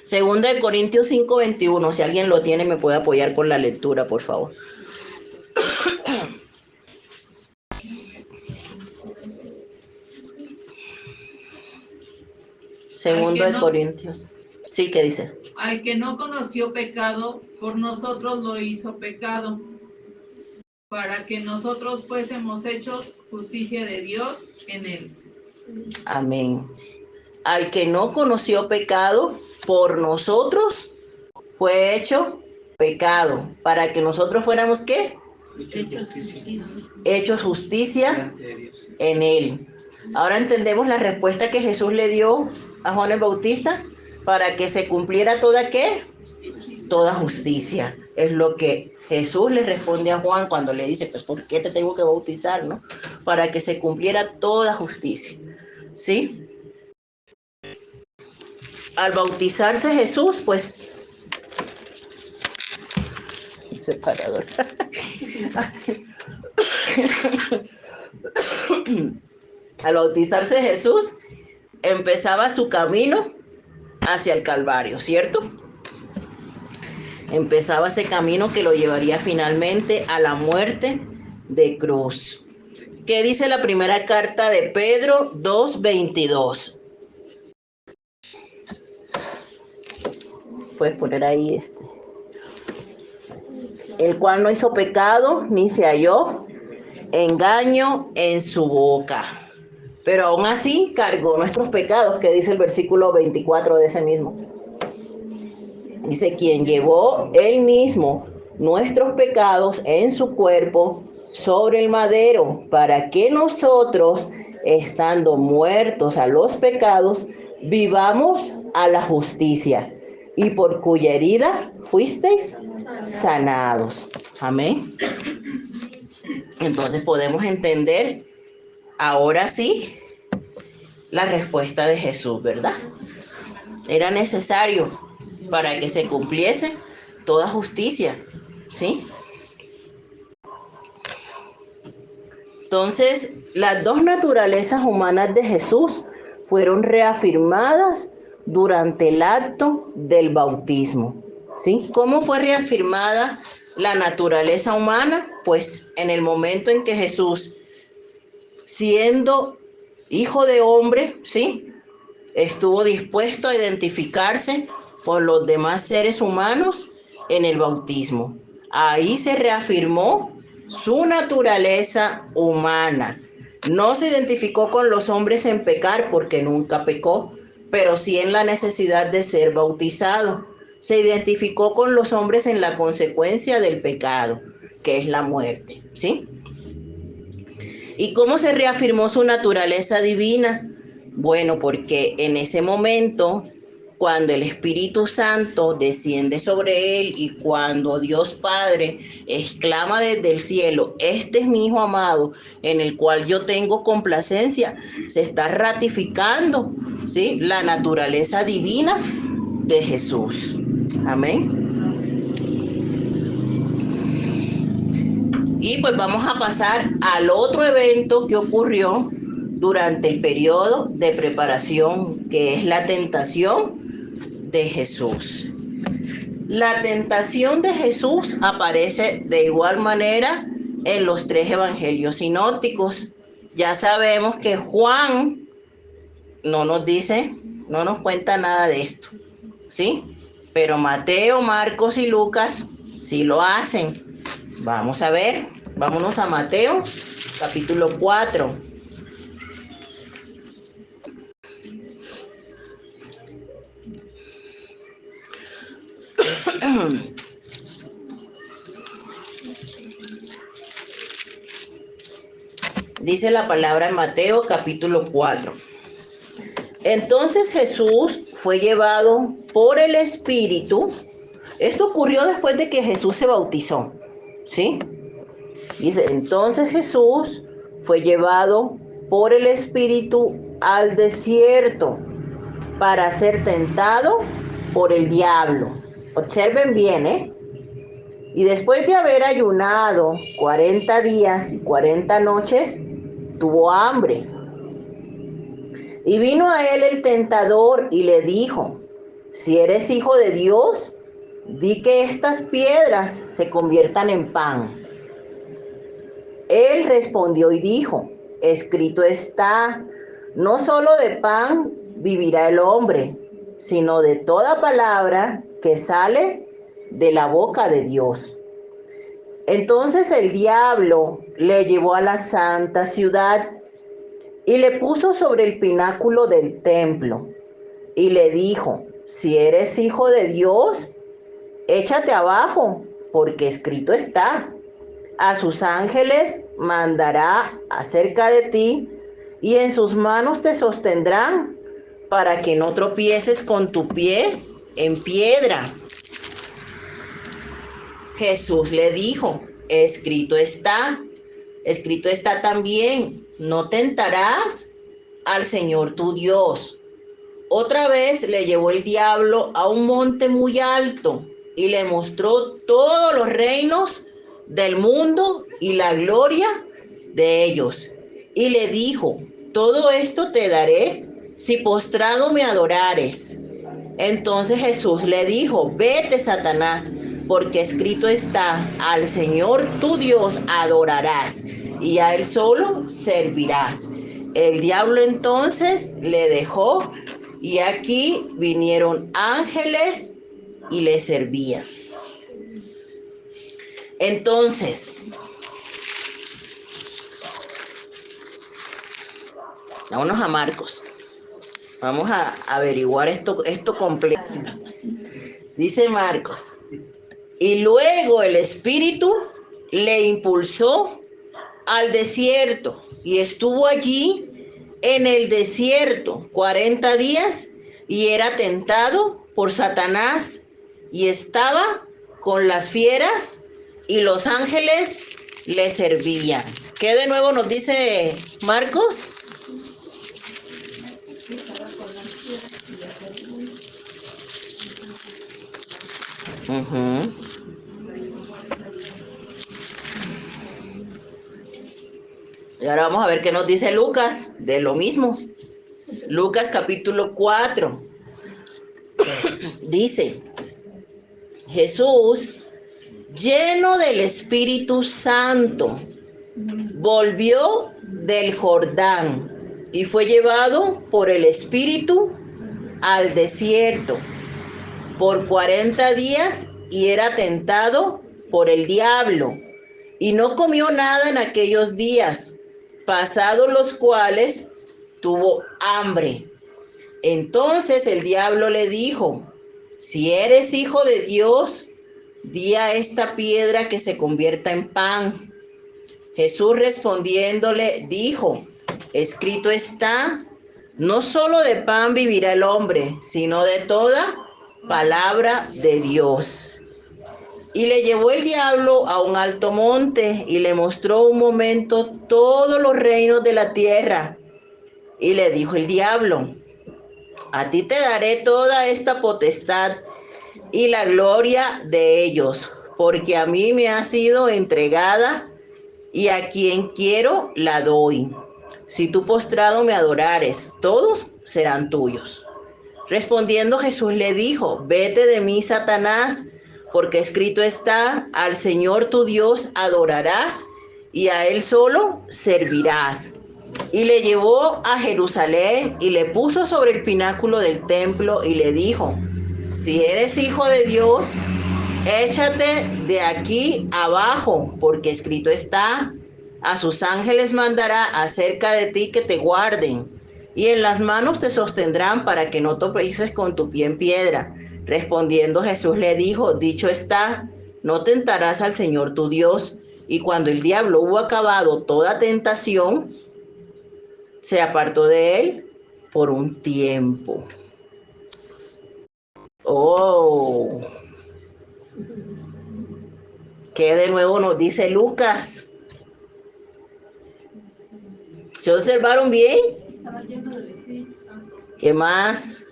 Segunda de Corintios 5:21, si alguien lo tiene me puede apoyar con la lectura, por favor. Segunda de Corintios. Sí, ¿qué dice? Al que no conoció pecado, por nosotros lo hizo pecado, para que nosotros fuésemos hechos justicia de Dios en él. Amén. Al que no conoció pecado, por nosotros fue hecho pecado, para que nosotros fuéramos, ¿qué? Hechos justicia Delante de Dios. en él. Ahora entendemos la respuesta que Jesús le dio a Juan el Bautista, para que se cumpliera toda, ¿qué? Toda justicia. Es lo que Jesús le responde a Juan cuando le dice, pues, ¿por qué te tengo que bautizar, no? Para que se cumpliera toda justicia, ¿sí? Al bautizarse Jesús, pues, separador. Al bautizarse Jesús, empezaba su camino hacia el Calvario, ¿cierto? Empezaba ese camino que lo llevaría finalmente a la muerte de cruz. ¿Qué dice la primera carta de Pedro 2:22? Puedes poner ahí el cual no hizo pecado, ni se halló engaño en su boca. Pero aún así cargó nuestros pecados, que dice el versículo 24 de ese mismo. Dice, quien llevó él mismo nuestros pecados en su cuerpo sobre el madero, para que nosotros, estando muertos a los pecados, vivamos a la justicia, y por cuya herida fuisteis sanados. Amén. Entonces podemos entender ahora sí la respuesta de Jesús, ¿verdad? Era necesario para que se cumpliese toda justicia, ¿sí? Entonces, las dos naturalezas humanas de Jesús fueron reafirmadas durante el acto del bautismo, ¿sí? ¿Cómo fue reafirmada la naturaleza humana? Pues en el momento en que Jesús, siendo hijo de hombre, ¿sí?, estuvo dispuesto a identificarse con los demás seres humanos en el bautismo. Ahí se reafirmó su naturaleza humana. No se identificó con los hombres en pecar porque nunca pecó, pero sí en la necesidad de ser bautizado. Se identificó con los hombres en la consecuencia del pecado, que es la muerte, ¿sí? ¿Y cómo se reafirmó su naturaleza divina? Bueno, porque en ese momento, cuando el Espíritu Santo desciende sobre él y cuando Dios Padre exclama desde el cielo, este es mi Hijo amado, en el cual yo tengo complacencia, se está ratificando, ¿sí?, la naturaleza divina de Jesús. Amén. Y pues vamos a pasar al otro evento que ocurrió durante el periodo de preparación, que es la tentación de Jesús. La tentación de Jesús aparece de igual manera en los 3 evangelios sinópticos. Ya sabemos que Juan no nos dice, no nos cuenta nada de esto, ¿sí? Pero Mateo, Marcos y Lucas sí lo hacen. Vamos a ver, vámonos a Mateo, capítulo 4. Dice la palabra en Mateo, capítulo 4. Entonces Jesús fue llevado por el Espíritu. Esto ocurrió después de que Jesús se bautizó, ¿sí? Dice, entonces Jesús fue llevado por el Espíritu al desierto para ser tentado por el diablo. Observen bien, ¿eh? Y después de haber ayunado 40 días y 40 noches, tuvo hambre. Y vino a él el tentador y le dijo, si eres hijo de Dios, di que estas piedras se conviertan en pan. Él respondió y dijo, escrito está, no solo de pan vivirá el hombre, sino de toda palabra que sale de la boca de Dios. Entonces el diablo le llevó a la santa ciudad y le puso sobre el pináculo del templo y le dijo, si eres hijo de Dios, échate abajo, porque escrito está, a sus ángeles mandará acerca de ti, y en sus manos te sostendrán, para que no tropieces con tu pie en piedra. Jesús le dijo, escrito está también, no tentarás al Señor tu Dios. Otra vez le llevó el diablo a un monte muy alto y le mostró todos los reinos del mundo y la gloria de ellos. Y le dijo, todo esto te daré si postrado me adorares. Entonces Jesús le dijo, vete, Satanás, porque escrito está, al Señor tu Dios adorarás y a Él solo servirás. El diablo entonces le dejó y aquí vinieron ángeles y le servían. Entonces, vámonos a Marcos. Vamos a averiguar esto completo. Dice Marcos, y luego el Espíritu le impulsó al desierto y estuvo allí en el desierto 40 días y era tentado por Satanás y estaba con las fieras y los ángeles le servían. ¿Qué de nuevo nos dice Marcos? Y ahora vamos a ver qué nos dice Lucas de lo mismo. Lucas capítulo 4. Dice, Jesús, lleno del Espíritu Santo, volvió del Jordán y fue llevado por el Espíritu al desierto por 40 días y era tentado por el diablo. Y no comió nada en aquellos días, pasados los cuales tuvo hambre. Entonces el diablo le dijo, si eres hijo de Dios, di a esta piedra que se convierta en pan. Jesús respondiéndole dijo, escrito está, no solo de pan vivirá el hombre, sino de toda palabra de Dios. Y le llevó el diablo a un alto monte y le mostró un momento todos los reinos de la tierra. Y le dijo el diablo, a ti te daré toda esta potestad y la gloria de ellos, porque a mí me ha sido entregada y a quien quiero la doy. Si tú postrado me adorares, todos serán tuyos. Respondiendo Jesús le dijo, vete de mí, Satanás, porque escrito está, al Señor tu Dios adorarás y a Él solo servirás. Y le llevó a Jerusalén y le puso sobre el pináculo del templo y le dijo, si eres hijo de Dios, échate de aquí abajo, porque escrito está, a sus ángeles mandará acerca de ti que te guarden, y en las manos te sostendrán para que no tropieces con tu pie en piedra. Respondiendo Jesús le dijo, dicho está, no tentarás al Señor tu Dios. Y cuando el diablo hubo acabado toda tentación, se apartó de él por un tiempo. Oh, ¿qué de nuevo nos dice Lucas? ¿Se observaron bien? Estaba lleno del Espíritu Santo. ¿Qué más?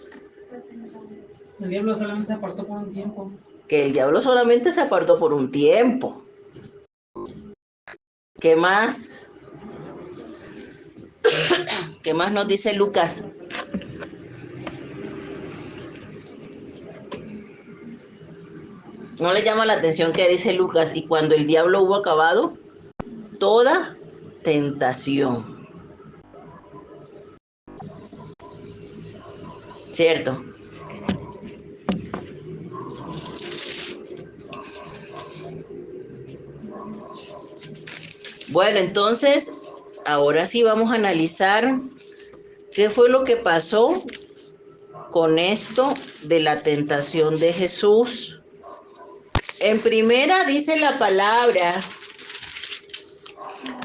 El diablo solamente se apartó por un tiempo. Que el diablo solamente se apartó por un tiempo. ¿Qué más? ¿Qué más nos dice Lucas? ¿No le llama la atención que dice Lucas? Y cuando el diablo hubo acabado toda tentación. ¿Cierto? Bueno, entonces, ahora sí vamos a analizar qué fue lo que pasó con esto de la tentación de Jesús. En primera dice la palabra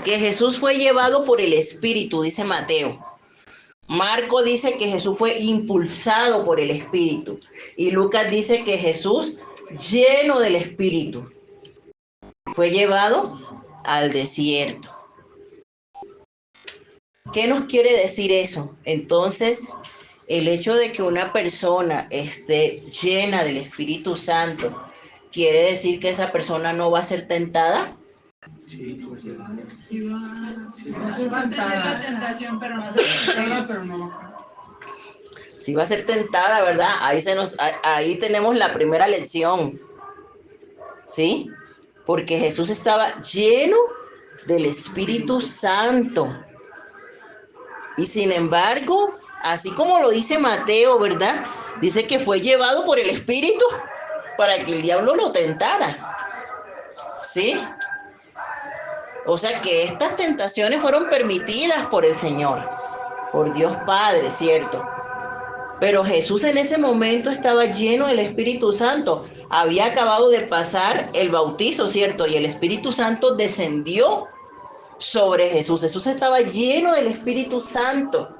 que Jesús fue llevado por el Espíritu, dice Mateo. Marco dice que Jesús fue impulsado por el Espíritu. Y Lucas dice que Jesús, lleno del Espíritu, fue llevado al desierto. ¿Qué nos quiere decir eso? Entonces, el hecho de que una persona esté llena del Espíritu Santo, ¿quiere decir que esa persona no va a ser tentada? Sí, pues sí. Sí va, Sí, va a tener la tentación, pero no va a ser Tentada, pero no va a Sí va a ser tentada, ¿verdad? Ahí tenemos la primera lección, ¿sí? Porque Jesús estaba lleno del Espíritu Santo. Y sin embargo, así como lo dice Mateo, ¿verdad? Dice que fue llevado por el Espíritu para que el diablo lo tentara, ¿sí? O sea que estas tentaciones fueron permitidas por el Señor, por Dios Padre, ¿cierto? Pero Jesús en ese momento estaba lleno del Espíritu Santo. Había acabado de pasar el bautizo, ¿cierto? Y el Espíritu Santo descendió sobre Jesús. Jesús estaba lleno del Espíritu Santo.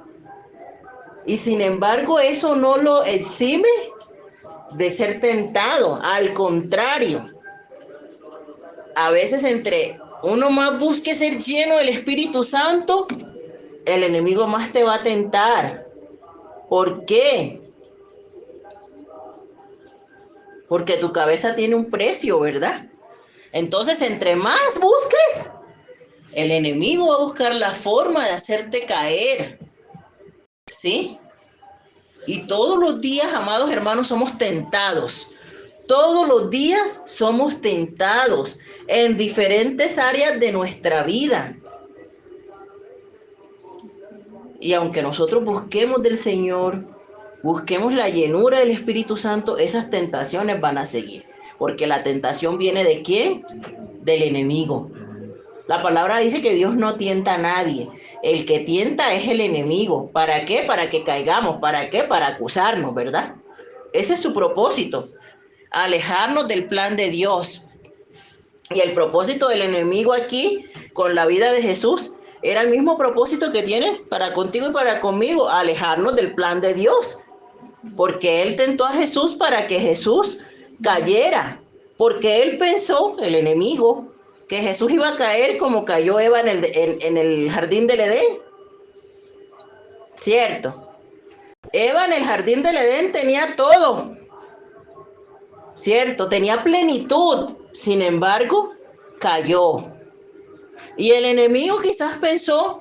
Y sin embargo, eso no lo exime de ser tentado. Al contrario, a veces entre uno más busque ser lleno del Espíritu Santo, el enemigo más te va a tentar. ¿Por qué? Porque tu cabeza tiene un precio, ¿verdad? Entonces, entre más busques, el enemigo va a buscar la forma de hacerte caer, ¿sí? Y todos los días, amados hermanos, somos tentados. Todos los días somos tentados en diferentes áreas de nuestra vida. Y aunque nosotros busquemos del Señor, busquemos la llenura del Espíritu Santo, esas tentaciones van a seguir. Porque la tentación viene ¿de quién? Del enemigo. La palabra dice que Dios no tienta a nadie. El que tienta es el enemigo. ¿Para qué? Para que caigamos. ¿Para qué? Para acusarnos, ¿verdad? Ese es su propósito. Alejarnos del plan de Dios. Y el propósito del enemigo aquí, con la vida de Jesús, era el mismo propósito que tiene para contigo y para conmigo, alejarnos del plan de Dios. Porque él tentó a Jesús para que Jesús cayera. Porque él pensó, el enemigo, que Jesús iba a caer como cayó Eva en el jardín del Edén. Cierto. Eva en el jardín del Edén tenía todo. Cierto, tenía plenitud. Sin embargo, cayó. Y el enemigo quizás pensó,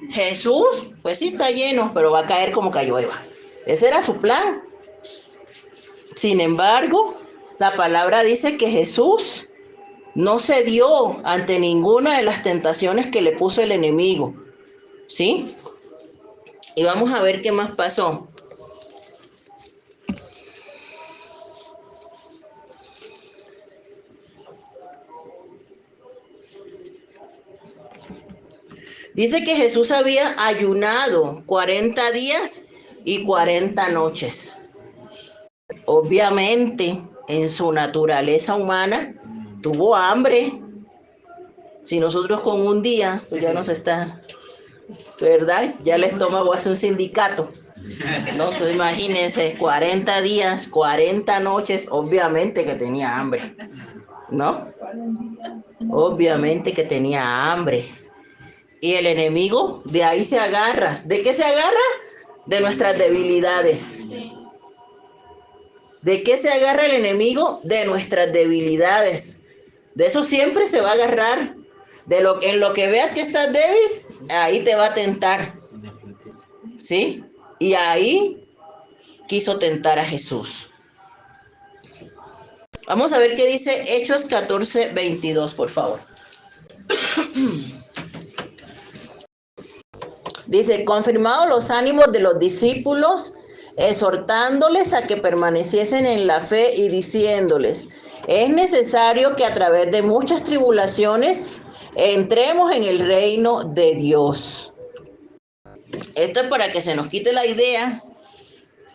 Jesús, pues sí está lleno, pero va a caer como cayó Eva. Ese era su plan. Sin embargo, la palabra dice que Jesús no cedió ante ninguna de las tentaciones que le puso el enemigo, ¿sí? Y vamos a ver qué más pasó. Dice que Jesús había ayunado 40 días y 40 noches. Obviamente, en su naturaleza humana, tuvo hambre. Si nosotros con un día, pues ya nos está, ¿verdad? Ya el estómago hace un sindicato, ¿no? Entonces imagínense, 40 días, 40 noches, obviamente que tenía hambre, ¿no? Obviamente que tenía hambre. Y el enemigo de ahí se agarra. ¿De qué se agarra? De nuestras debilidades. ¿De qué se agarra el enemigo? De nuestras debilidades. De eso siempre se va a agarrar. En lo que veas que estás débil, ahí te va a tentar. ¿Sí? Y ahí quiso tentar a Jesús. Vamos a ver qué dice Hechos 14, 22, por favor. Dice, confirmados los ánimos de los discípulos, exhortándoles a que permaneciesen en la fe y diciéndoles, es necesario que a través de muchas tribulaciones entremos en el reino de Dios. Esto es para que se nos quite la idea,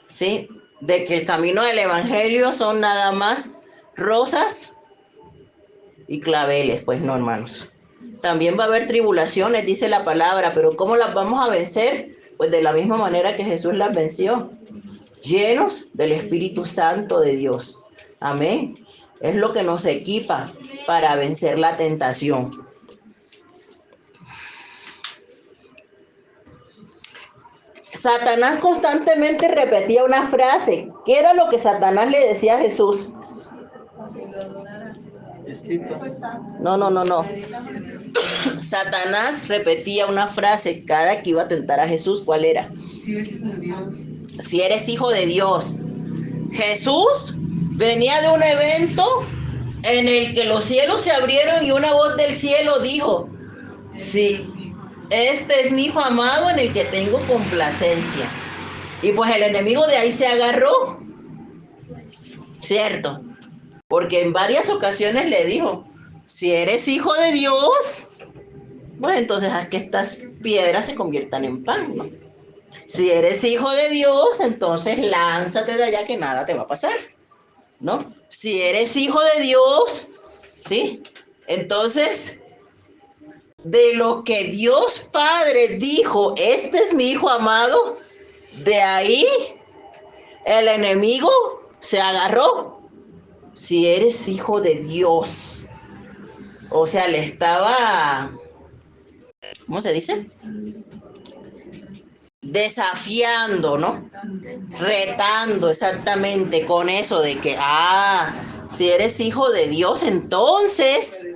¿sí?, de que el camino del evangelio son nada más rosas y claveles, pues no, hermanos. También va a haber tribulaciones, dice la palabra, pero ¿cómo las vamos a vencer? Pues de la misma manera que Jesús las venció, llenos del Espíritu Santo de Dios. Amén. Es lo que nos equipa para vencer la tentación. Satanás constantemente repetía una frase. ¿Qué era lo que Satanás le decía a Jesús? No. Satanás repetía una frase cada que iba a tentar a Jesús. ¿Cuál era? Si eres hijo de Dios. Jesús venía de un evento en el que los cielos se abrieron y una voz del cielo dijo: sí, este es mi hijo amado en el que tengo complacencia. Y pues el enemigo de ahí se agarró, ¿cierto? Porque en varias ocasiones le dijo: si eres hijo de Dios, pues entonces haz que estas piedras se conviertan en pan, ¿no? Si eres hijo de Dios, entonces lánzate de allá que nada te va a pasar, ¿no? Si eres hijo de Dios, ¿sí? Entonces, de lo que Dios Padre dijo, este es mi hijo amado, de ahí el enemigo se agarró. Si eres hijo de Dios. O sea, le estaba, ¿cómo se dice? Desafiando, ¿no? Retando exactamente con eso de que, si eres hijo de Dios, entonces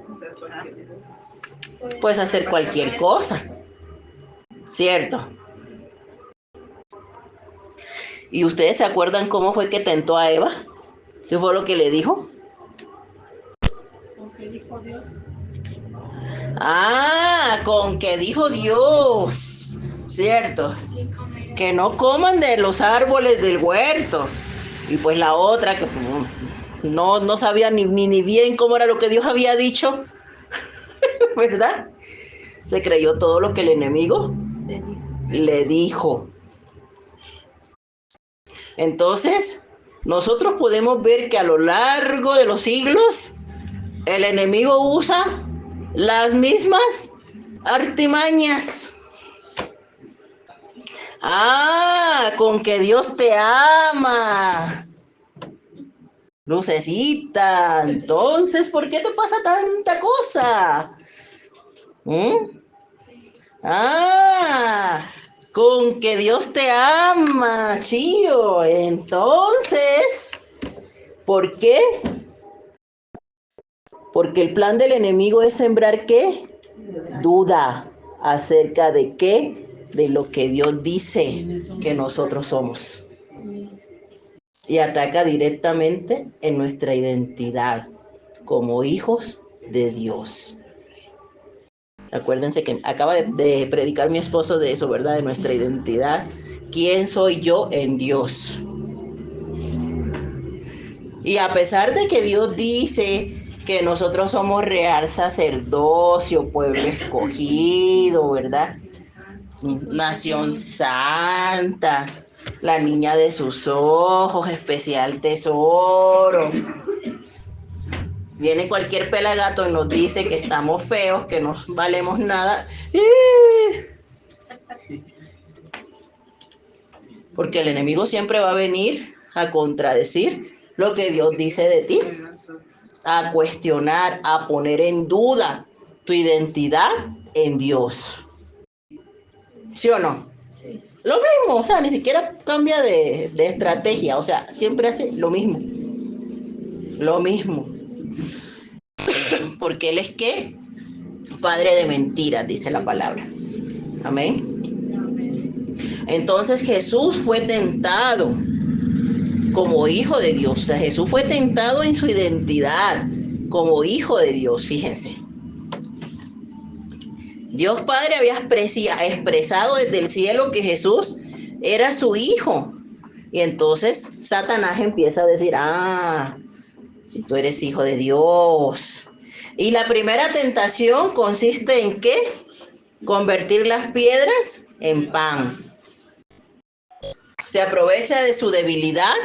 puedes hacer cualquier cosa, ¿cierto? ¿Y ustedes se acuerdan cómo fue que tentó a Eva? ¿Qué fue lo que le dijo? Lo que dijo Dios. Con que dijo Dios, ¿cierto? Que no coman de los árboles del huerto. Y pues la otra que no sabía ni bien cómo era lo que Dios había dicho, ¿verdad? Se creyó todo lo que el enemigo le dijo. Entonces, nosotros podemos ver que a lo largo de los siglos, el enemigo usa las mismas artimañas. Con que Dios te ama. Lucecita, entonces, ¿por qué te pasa tanta cosa? Con que Dios te ama, chío. Entonces, ¿por qué? Porque el plan del enemigo es sembrar ¿qué? Duda acerca de qué, de lo que Dios dice que nosotros somos. Y ataca directamente en nuestra identidad como hijos de Dios. Acuérdense que acaba de predicar mi esposo de eso, ¿verdad? De nuestra identidad. ¿Quién soy yo en Dios? Y a pesar de que Dios dice que nosotros somos real sacerdocio, pueblo escogido, ¿verdad? Nación santa, la niña de sus ojos, especial tesoro. Viene cualquier pelagato y nos dice que estamos feos, que no valemos nada. Porque el enemigo siempre va a venir a contradecir lo que Dios dice de ti, a cuestionar, a poner en duda tu identidad en Dios. ¿Sí o no? Sí. Lo mismo, o sea, ni siquiera cambia de estrategia, o sea, siempre hace lo mismo. Lo mismo. Porque Él es ¿qué? Padre de mentiras, dice la palabra. Amén. Entonces Jesús fue tentado como hijo de Dios. O sea, Jesús fue tentado en su identidad como hijo de Dios, fíjense. Dios Padre había expresado desde el cielo que Jesús era su hijo. Y entonces Satanás empieza a decir, si tú eres hijo de Dios. Y la primera tentación consiste en ¿qué? Convertir las piedras en pan. Se aprovecha de su debilidad,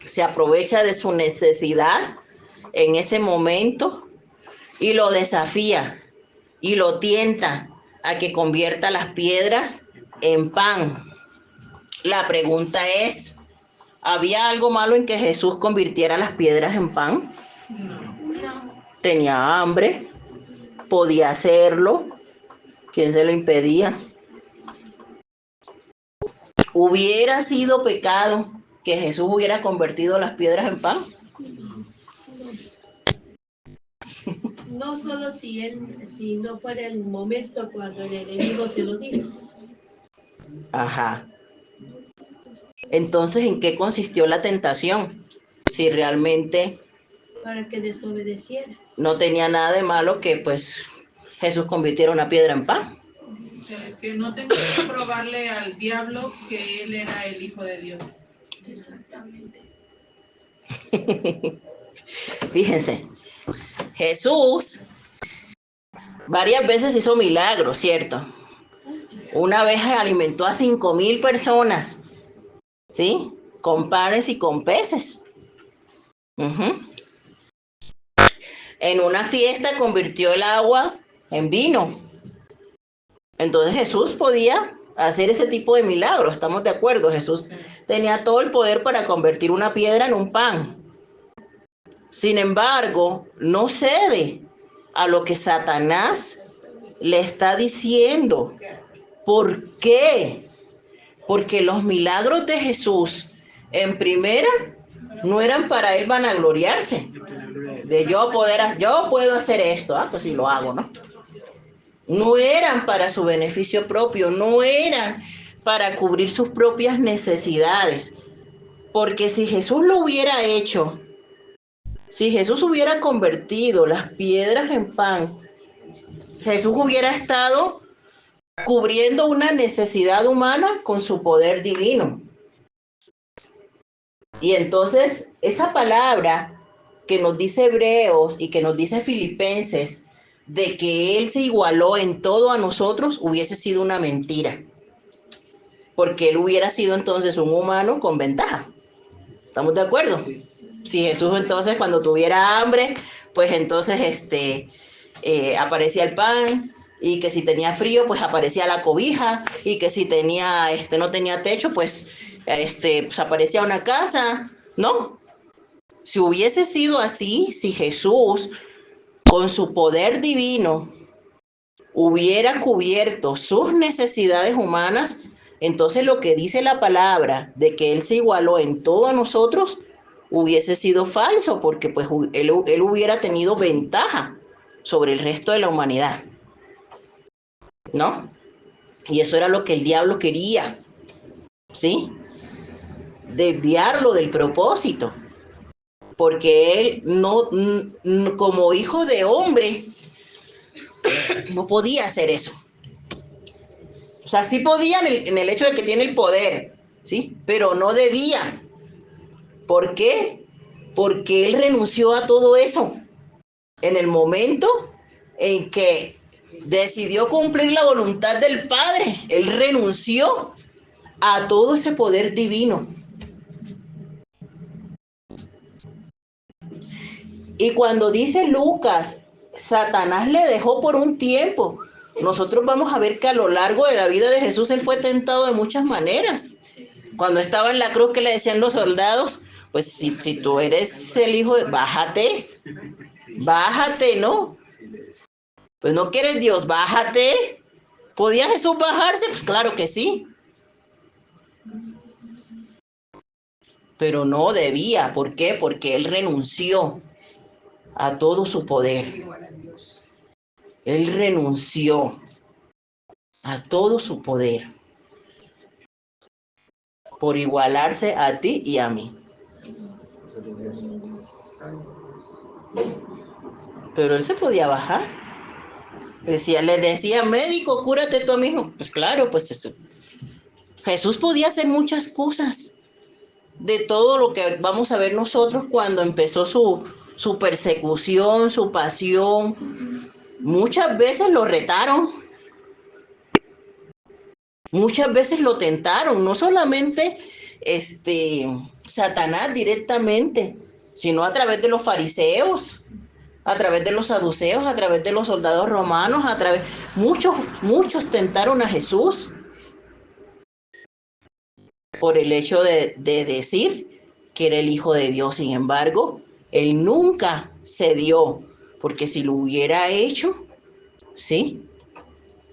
se aprovecha de su necesidad en ese momento y lo desafía y lo tienta a que convierta las piedras en pan. La pregunta es, ¿había algo malo en que Jesús convirtiera las piedras en pan? No. Tenía hambre, podía hacerlo. ¿Quién se lo impedía? ¿Hubiera sido pecado que Jesús hubiera convertido las piedras en pan? No solo si no fuera el momento cuando el enemigo se lo dice. Ajá. Entonces, ¿en qué consistió la tentación? Si realmente Para que desobedeciera. no tenía nada de malo que pues Jesús convirtiera una piedra en pan. O sea, que no tengo que probarle al diablo que él era el Hijo de Dios. Exactamente. Fíjense, Jesús varias veces hizo milagros, ¿cierto? Una vez alimentó a 5,000 personas, ¿sí? Con panes y con peces. En una fiesta convirtió el agua en vino. Entonces Jesús podía hacer ese tipo de milagros, ¿estamos de acuerdo? Jesús tenía todo el poder para convertir una piedra en un pan. Sin embargo, no cede a lo que Satanás le está diciendo. ¿Por qué? Porque los milagros de Jesús, en primera, no eran para él vanagloriarse. De yo puedo hacer esto, pues sí lo hago, ¿no? No eran para su beneficio propio, no eran para cubrir sus propias necesidades. Porque si Jesús lo hubiera hecho, si Jesús hubiera convertido las piedras en pan, Jesús hubiera estado cubriendo una necesidad humana con su poder divino. Y entonces esa palabra que nos dice Hebreos y que nos dice Filipenses, de que Él se igualó en todo a nosotros, hubiese sido una mentira. Porque Él hubiera sido entonces un humano con ventaja. ¿Estamos de acuerdo? Sí. Si Jesús entonces cuando tuviera hambre, pues entonces aparecía el pan, y que si tenía frío, pues aparecía la cobija, y que si tenía, no tenía techo, pues aparecía una casa, ¿no? Si hubiese sido así, si Jesús, con su poder divino, hubiera cubierto sus necesidades humanas, entonces lo que dice la palabra de que Él se igualó en todos nosotros, hubiese sido falso, porque pues él hubiera tenido ventaja sobre el resto de la humanidad, ¿no? Y eso era lo que el diablo quería, ¿sí? Desviarlo del propósito, porque él no, como hijo de hombre, no podía hacer eso. O sea, sí podía en el hecho de que tiene el poder, ¿sí? Pero no debía. ¿Por qué? Porque él renunció a todo eso. En el momento en que decidió cumplir la voluntad del Padre, él renunció a todo ese poder divino. Y cuando dice Lucas, Satanás le dejó por un tiempo, nosotros vamos a ver que a lo largo de la vida de Jesús él fue tentado de muchas maneras. Cuando estaba en la cruz, que le decían los soldados, pues si tú eres el hijo de, bájate, ¿no? Pues no quieres Dios, bájate. ¿Podía Jesús bajarse? Pues claro que sí. Pero no debía, ¿por qué? Porque él renunció a todo su poder. Él renunció a todo su poder por igualarse a ti y a mí. Pero él se podía bajar. Le decía, médico, cúrate tú a mi hijo. Pues claro, pues eso. Jesús podía hacer muchas cosas. De todo lo que vamos a ver nosotros cuando empezó su persecución, su pasión. Muchas veces lo retaron. Muchas veces lo tentaron, no solamente Satanás directamente, sino a través de los fariseos, a través de los saduceos, a través de los soldados romanos, muchos tentaron a Jesús por el hecho de decir que era el Hijo de Dios. Sin embargo, él nunca cedió, porque si lo hubiera hecho, ¿sí?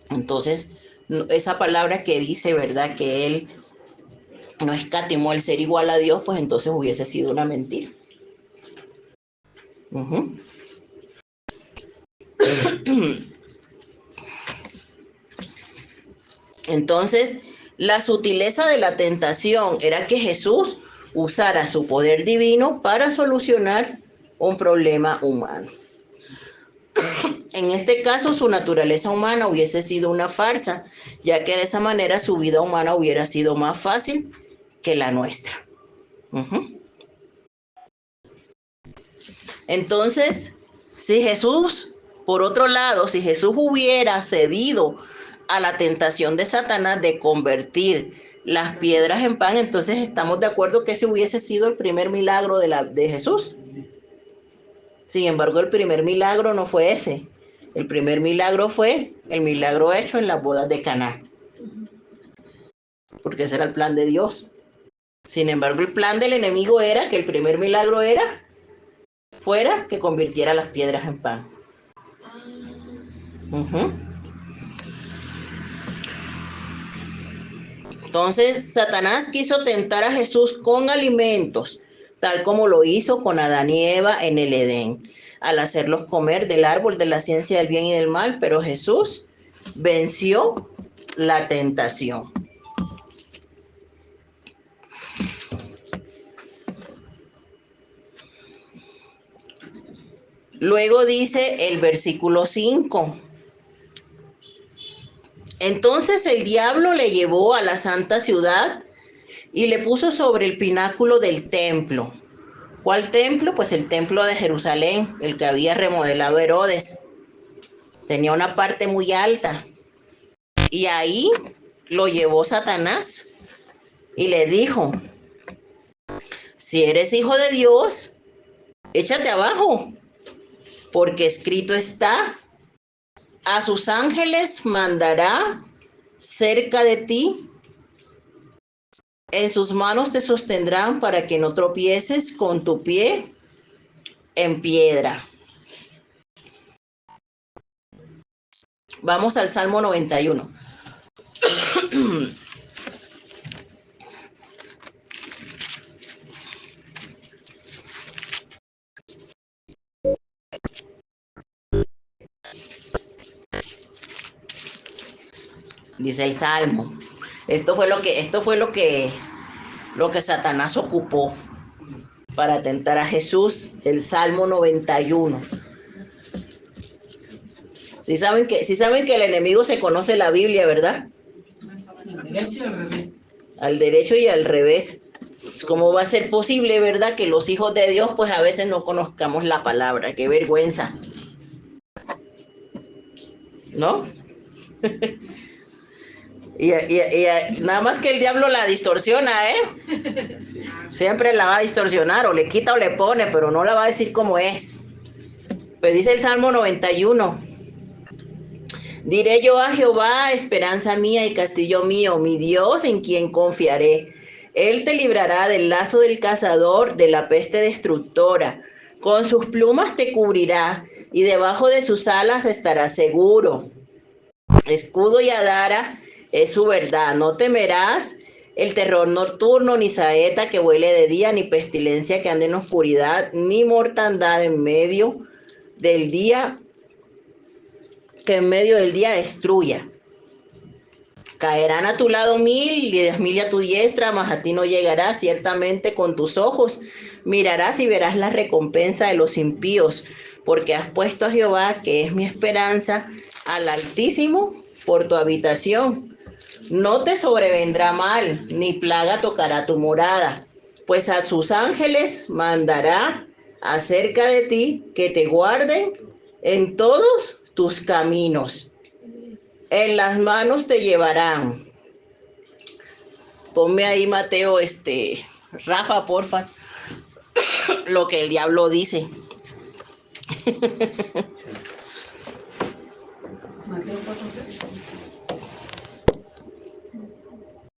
Entonces, esa palabra que dice, ¿verdad?, que él no escatimó el ser igual a Dios, pues entonces hubiese sido una mentira. Entonces, la sutileza de la tentación era que Jesús usara su poder divino para solucionar un problema humano. En este caso, su naturaleza humana hubiese sido una farsa, ya que de esa manera su vida humana hubiera sido más fácil que la nuestra. Entonces, por otro lado, si Jesús hubiera cedido a la tentación de Satanás de convertir las piedras en pan, entonces estamos de acuerdo que ese hubiese sido el primer milagro de Jesús. Sin embargo, el primer milagro no fue ese. El primer milagro fue el milagro hecho en las bodas de Caná, porque ese era el plan de Dios. Sin embargo, el plan del enemigo era que el primer milagro fuera que convirtiera las piedras en pan. Entonces, Satanás quiso tentar a Jesús con alimentos, tal como lo hizo con Adán y Eva en el Edén, al hacerlos comer del árbol de la ciencia del bien y del mal, pero Jesús venció la tentación. Luego dice el versículo 5. Entonces el diablo le llevó a la santa ciudad y le puso sobre el pináculo del templo. ¿Cuál templo? Pues el templo de Jerusalén, el que había remodelado Herodes. Tenía una parte muy alta. Y ahí lo llevó Satanás y le dijo: si eres hijo de Dios, échate abajo, porque escrito está: a sus ángeles mandará cerca de ti, en sus manos te sostendrán para que no tropieces con tu pie en piedra. Vamos al Salmo 91. Dice el Salmo. Esto fue lo que Satanás ocupó para tentar a Jesús, el Salmo 91. Sí saben que el enemigo se conoce la Biblia, ¿verdad? Al derecho y al revés. Al derecho y al revés. ¿Cómo va a ser posible, verdad, que los hijos de Dios pues a veces no conozcamos la palabra? ¡Qué vergüenza! ¿No? y nada más que el diablo la distorsiona, ¿eh? Sí. Siempre la va a distorsionar, o le quita o le pone, pero no la va a decir como es. Pues dice el Salmo 91. Diré yo a Jehová, esperanza mía y castillo mío, mi Dios en quien confiaré. Él te librará del lazo del cazador, de la peste destructora. Con sus plumas te cubrirá y debajo de sus alas estarás seguro. Escudo y adara es su verdad. No temerás el terror nocturno, ni saeta que vuele de día, ni pestilencia que ande en oscuridad, ni mortandad en medio del día, que en medio del día destruya. Caerán a tu lado 1000 y 10.000 a tu diestra, mas a ti no llegará. Ciertamente con tus ojos mirarás y verás la recompensa de los impíos, porque has puesto a Jehová, que es mi esperanza, al Altísimo por tu habitación. No te sobrevendrá mal, ni plaga tocará tu morada, pues a sus ángeles mandará acerca de ti, que te guarden en todos tus caminos. En las manos te llevarán. Ponme ahí, Mateo, Rafa, porfa, lo que el diablo dice. Mateo 4:6.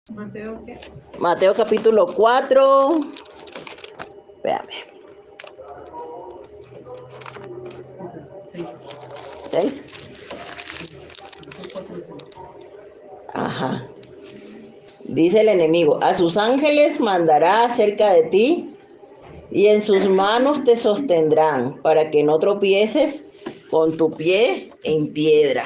¿Mateo qué? Mateo capítulo 4. Espérame. 6. Ajá. Dice el enemigo, a sus ángeles mandará acerca de ti y en sus manos te sostendrán para que no tropieces con tu pie en piedra.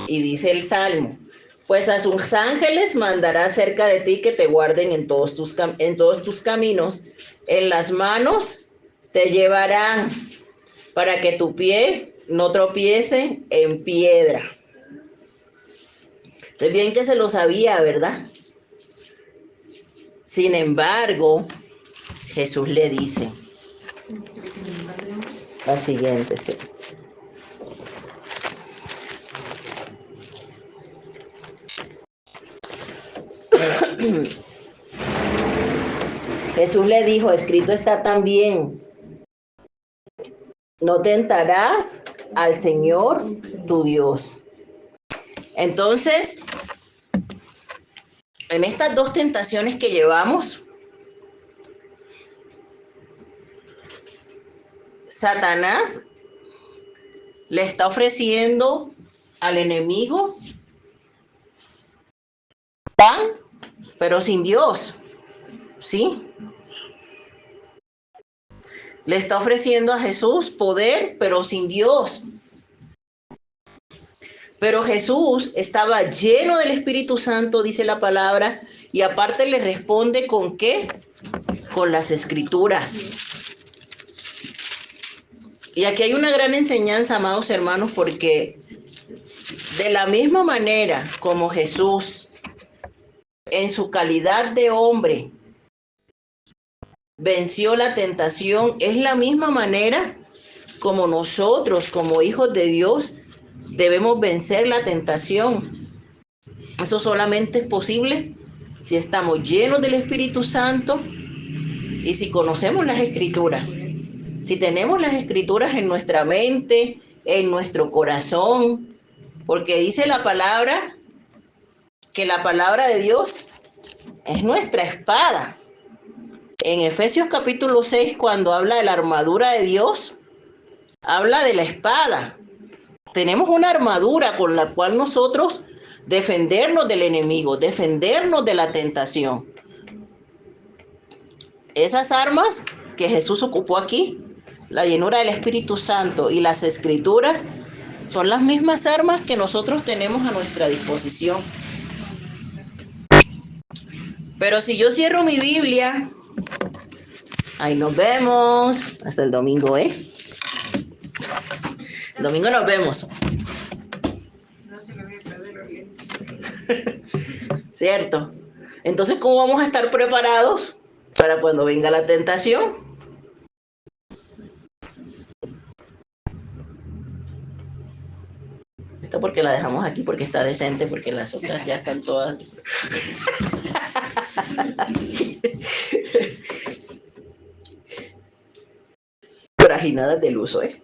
Y dice el Salmo, pues a sus ángeles mandará cerca de ti que te guarden en todos tus caminos. En las manos te llevarán para que tu pie no tropiece en piedra. Es bien que se lo sabía, ¿verdad? Sin embargo, Jesús le dice la siguiente. Sí. Jesús le dijo, escrito está también, no tentarás al Señor tu Dios. Entonces, en estas dos tentaciones que llevamos, Satanás le está ofreciendo al enemigo pan, pero sin Dios, ¿sí? Le está ofreciendo a Jesús poder, pero sin Dios. Pero Jesús estaba lleno del Espíritu Santo, dice la palabra, y aparte le responde ¿con qué? Con las Escrituras. Y aquí hay una gran enseñanza, amados hermanos, porque de la misma manera como Jesús, en su calidad de hombre, venció la tentación, es la misma manera como nosotros, como hijos de Dios, debemos vencer la tentación. Eso solamente es posible si estamos llenos del Espíritu Santo y si conocemos las Escrituras. Si tenemos las Escrituras en nuestra mente, en nuestro corazón, porque dice la palabra que la palabra de Dios es nuestra espada. En Efesios capítulo 6, cuando habla de la armadura de Dios, habla de la espada. Tenemos una armadura con la cual nosotros defendernos del enemigo, defendernos de la tentación. Esas armas que Jesús ocupó aquí, la llenura del Espíritu Santo y las Escrituras, son las mismas armas que nosotros tenemos a nuestra disposición. Pero si yo cierro mi Biblia, ahí nos vemos. Hasta el domingo, ¿eh? El domingo nos vemos. No se me voy a perder los lentes. ¿Cierto? Entonces, ¿cómo vamos a estar preparados para cuando venga la tentación? Esto porque la dejamos aquí, porque está decente, porque las otras ya están todas... fraginadas del uso, ¿eh?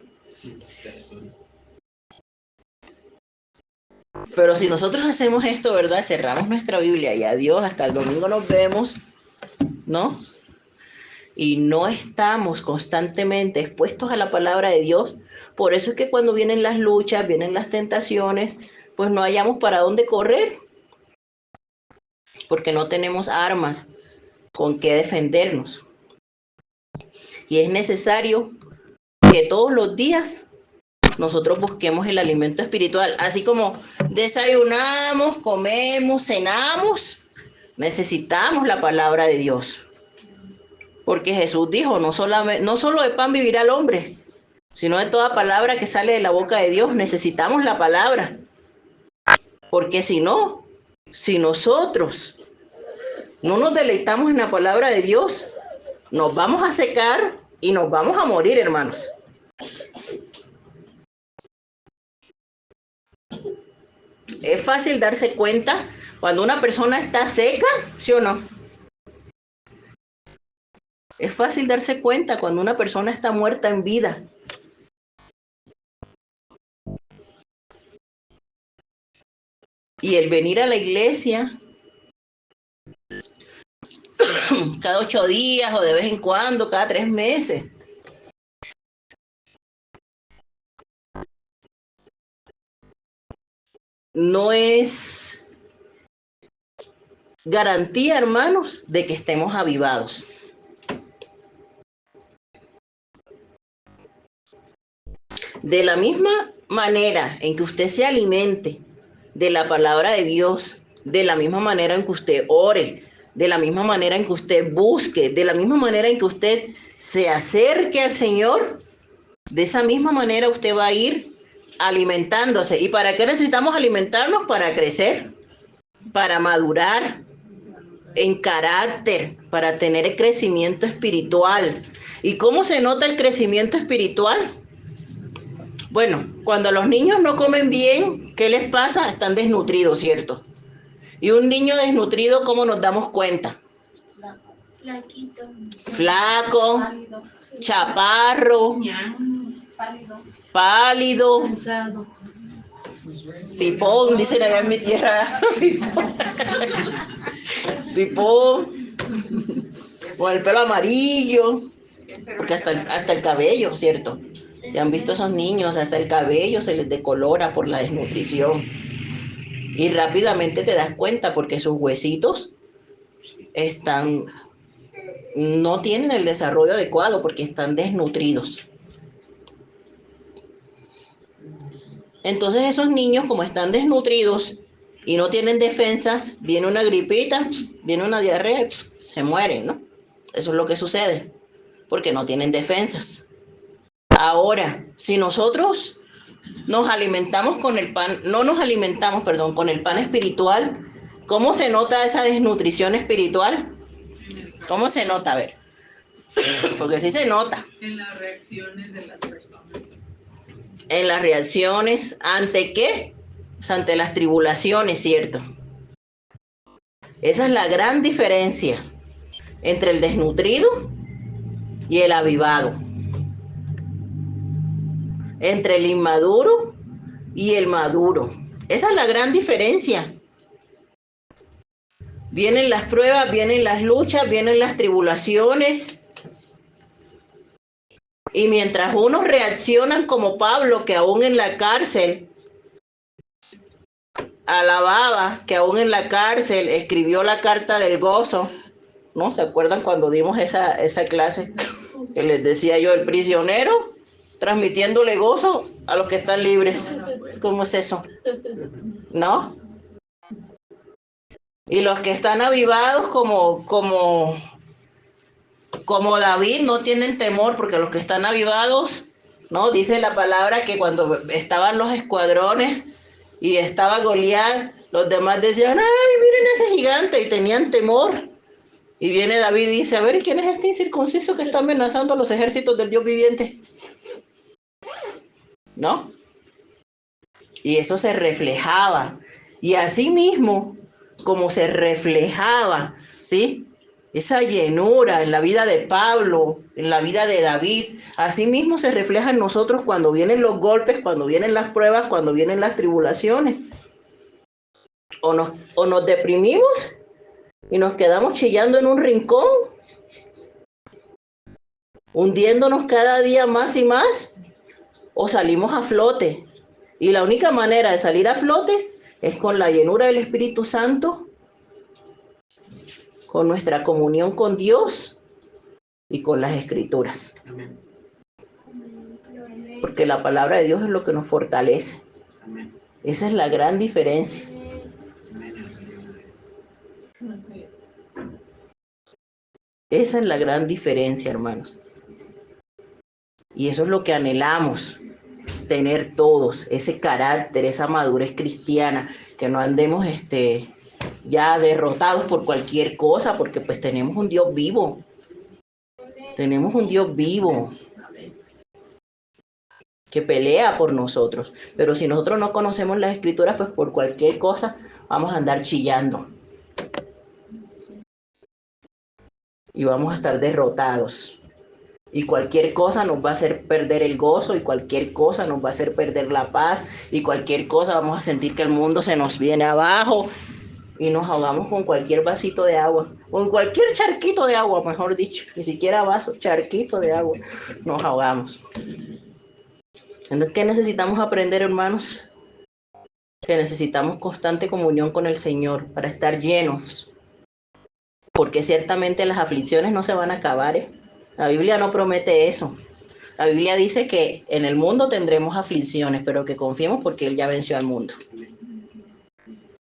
Pero si nosotros hacemos esto, ¿verdad? Cerramos nuestra Biblia y adiós, hasta el domingo nos vemos, ¿no? Y no estamos constantemente expuestos a la palabra de Dios. Por eso es que cuando vienen las luchas, vienen las tentaciones, pues no hallamos para dónde correr, porque no tenemos armas con que defendernos. Y es necesario que todos los días nosotros busquemos el alimento espiritual, así como desayunamos, comemos, cenamos, necesitamos la palabra de Dios. Porque Jesús dijo, no solo de pan vivirá el hombre, sino de toda palabra que sale de la boca de Dios. Necesitamos la palabra. Porque si no, si nosotros no nos deleitamos en la palabra de Dios, nos vamos a secar y nos vamos a morir, hermanos. Es fácil darse cuenta cuando una persona está seca, ¿sí o no? Es fácil darse cuenta cuando una persona está muerta en vida. Y el venir a la iglesia cada 8 días o de vez en cuando, cada 3 meses. No es garantía, hermanos, de que estemos avivados. De la misma manera en que usted se alimente de la palabra de Dios, de la misma manera en que usted ore, de la misma manera en que usted busque, de la misma manera en que usted se acerque al Señor, de esa misma manera usted va a ir alimentándose. ¿Y para qué necesitamos alimentarnos? Para crecer, para madurar en carácter, para tener el crecimiento espiritual. ¿Y cómo se nota el crecimiento espiritual? Bueno, cuando los niños no comen bien, ¿qué les pasa? Están desnutridos, ¿cierto? Y un niño desnutrido, ¿cómo nos damos cuenta? Flaquito. Flaco, chaparro, pálido, Cansado. pipón, dicen allá en mi tierra. Pipón, o el pelo amarillo, porque hasta el cabello, ¿cierto? Se han visto esos niños, hasta el cabello se les decolora por la desnutrición. Y rápidamente te das cuenta porque sus huesitos no tienen el desarrollo adecuado porque están desnutridos. Entonces esos niños, como están desnutridos y no tienen defensas, viene una gripita, viene una diarrea, se mueren, ¿no? Eso es lo que sucede, porque no tienen defensas. Ahora, si nosotros nos alimentamos con el pan, no nos alimentamos, perdón, con el pan espiritual, ¿cómo se nota esa desnutrición espiritual? ¿Cómo se nota? A ver, porque sí se nota. En las reacciones de las personas. En las reacciones, ¿ante qué? Pues ante las tribulaciones, ¿cierto? Esa es la gran diferencia entre el desnutrido y el avivado. Entre el inmaduro y el maduro. Esa es la gran diferencia. Vienen las pruebas, vienen las luchas, vienen las tribulaciones. Y mientras unos reaccionan como Pablo, que aún en la cárcel alababa, que aún en la cárcel escribió la carta del gozo, ¿no? ¿Se acuerdan cuando dimos esa clase? Que les decía yo, el prisionero transmitiéndole gozo a los que están libres. ¿Cómo es eso? ¿No? Y los que están avivados como David no tienen temor, porque los que están avivados, ¿no? Dice la palabra que cuando estaban los escuadrones y estaba Goliat, los demás decían, ¡ay, miren ese gigante! Y tenían temor. Y viene David y dice, a ver, ¿quién es este incircunciso que está amenazando a los ejércitos del Dios viviente? ¿No? Y eso se reflejaba. Y así mismo, como se reflejaba, ¿sí? Esa llenura en la vida de Pablo, en la vida de David, así mismo se refleja en nosotros cuando vienen los golpes, cuando vienen las pruebas, cuando vienen las tribulaciones. O nos deprimimos y nos quedamos chillando en un rincón, hundiéndonos cada día más y más, o salimos a flote. Y la única manera de salir a flote es con la llenura del Espíritu Santo, con nuestra comunión con Dios y con las Escrituras. Amén. Porque la palabra de Dios es lo que nos fortalece. Amén. Esa es la gran diferencia. Esa es la gran diferencia, hermanos. Y eso es lo que anhelamos, tener todos, ese carácter, esa madurez cristiana, que no andemos ya derrotados por cualquier cosa, porque pues tenemos un Dios vivo. Tenemos un Dios vivo que pelea por nosotros. Pero si nosotros no conocemos las Escrituras, pues por cualquier cosa vamos a andar chillando. y vamos a estar derrotados. Y cualquier cosa nos va a hacer perder el gozo, y cualquier cosa nos va a hacer perder la paz, y cualquier cosa vamos a sentir que el mundo se nos viene abajo y nos ahogamos con cualquier vasito de agua, con cualquier charquito de agua, mejor dicho, ni siquiera vaso, charquito de agua, nos ahogamos. Entonces, ¿qué necesitamos aprender, hermanos? Que necesitamos constante comunión con el Señor para estar llenos, porque ciertamente las aflicciones no se van a acabar, ¿eh? La Biblia no promete eso. La Biblia dice que en el mundo tendremos aflicciones, pero que confiemos porque Él ya venció al mundo.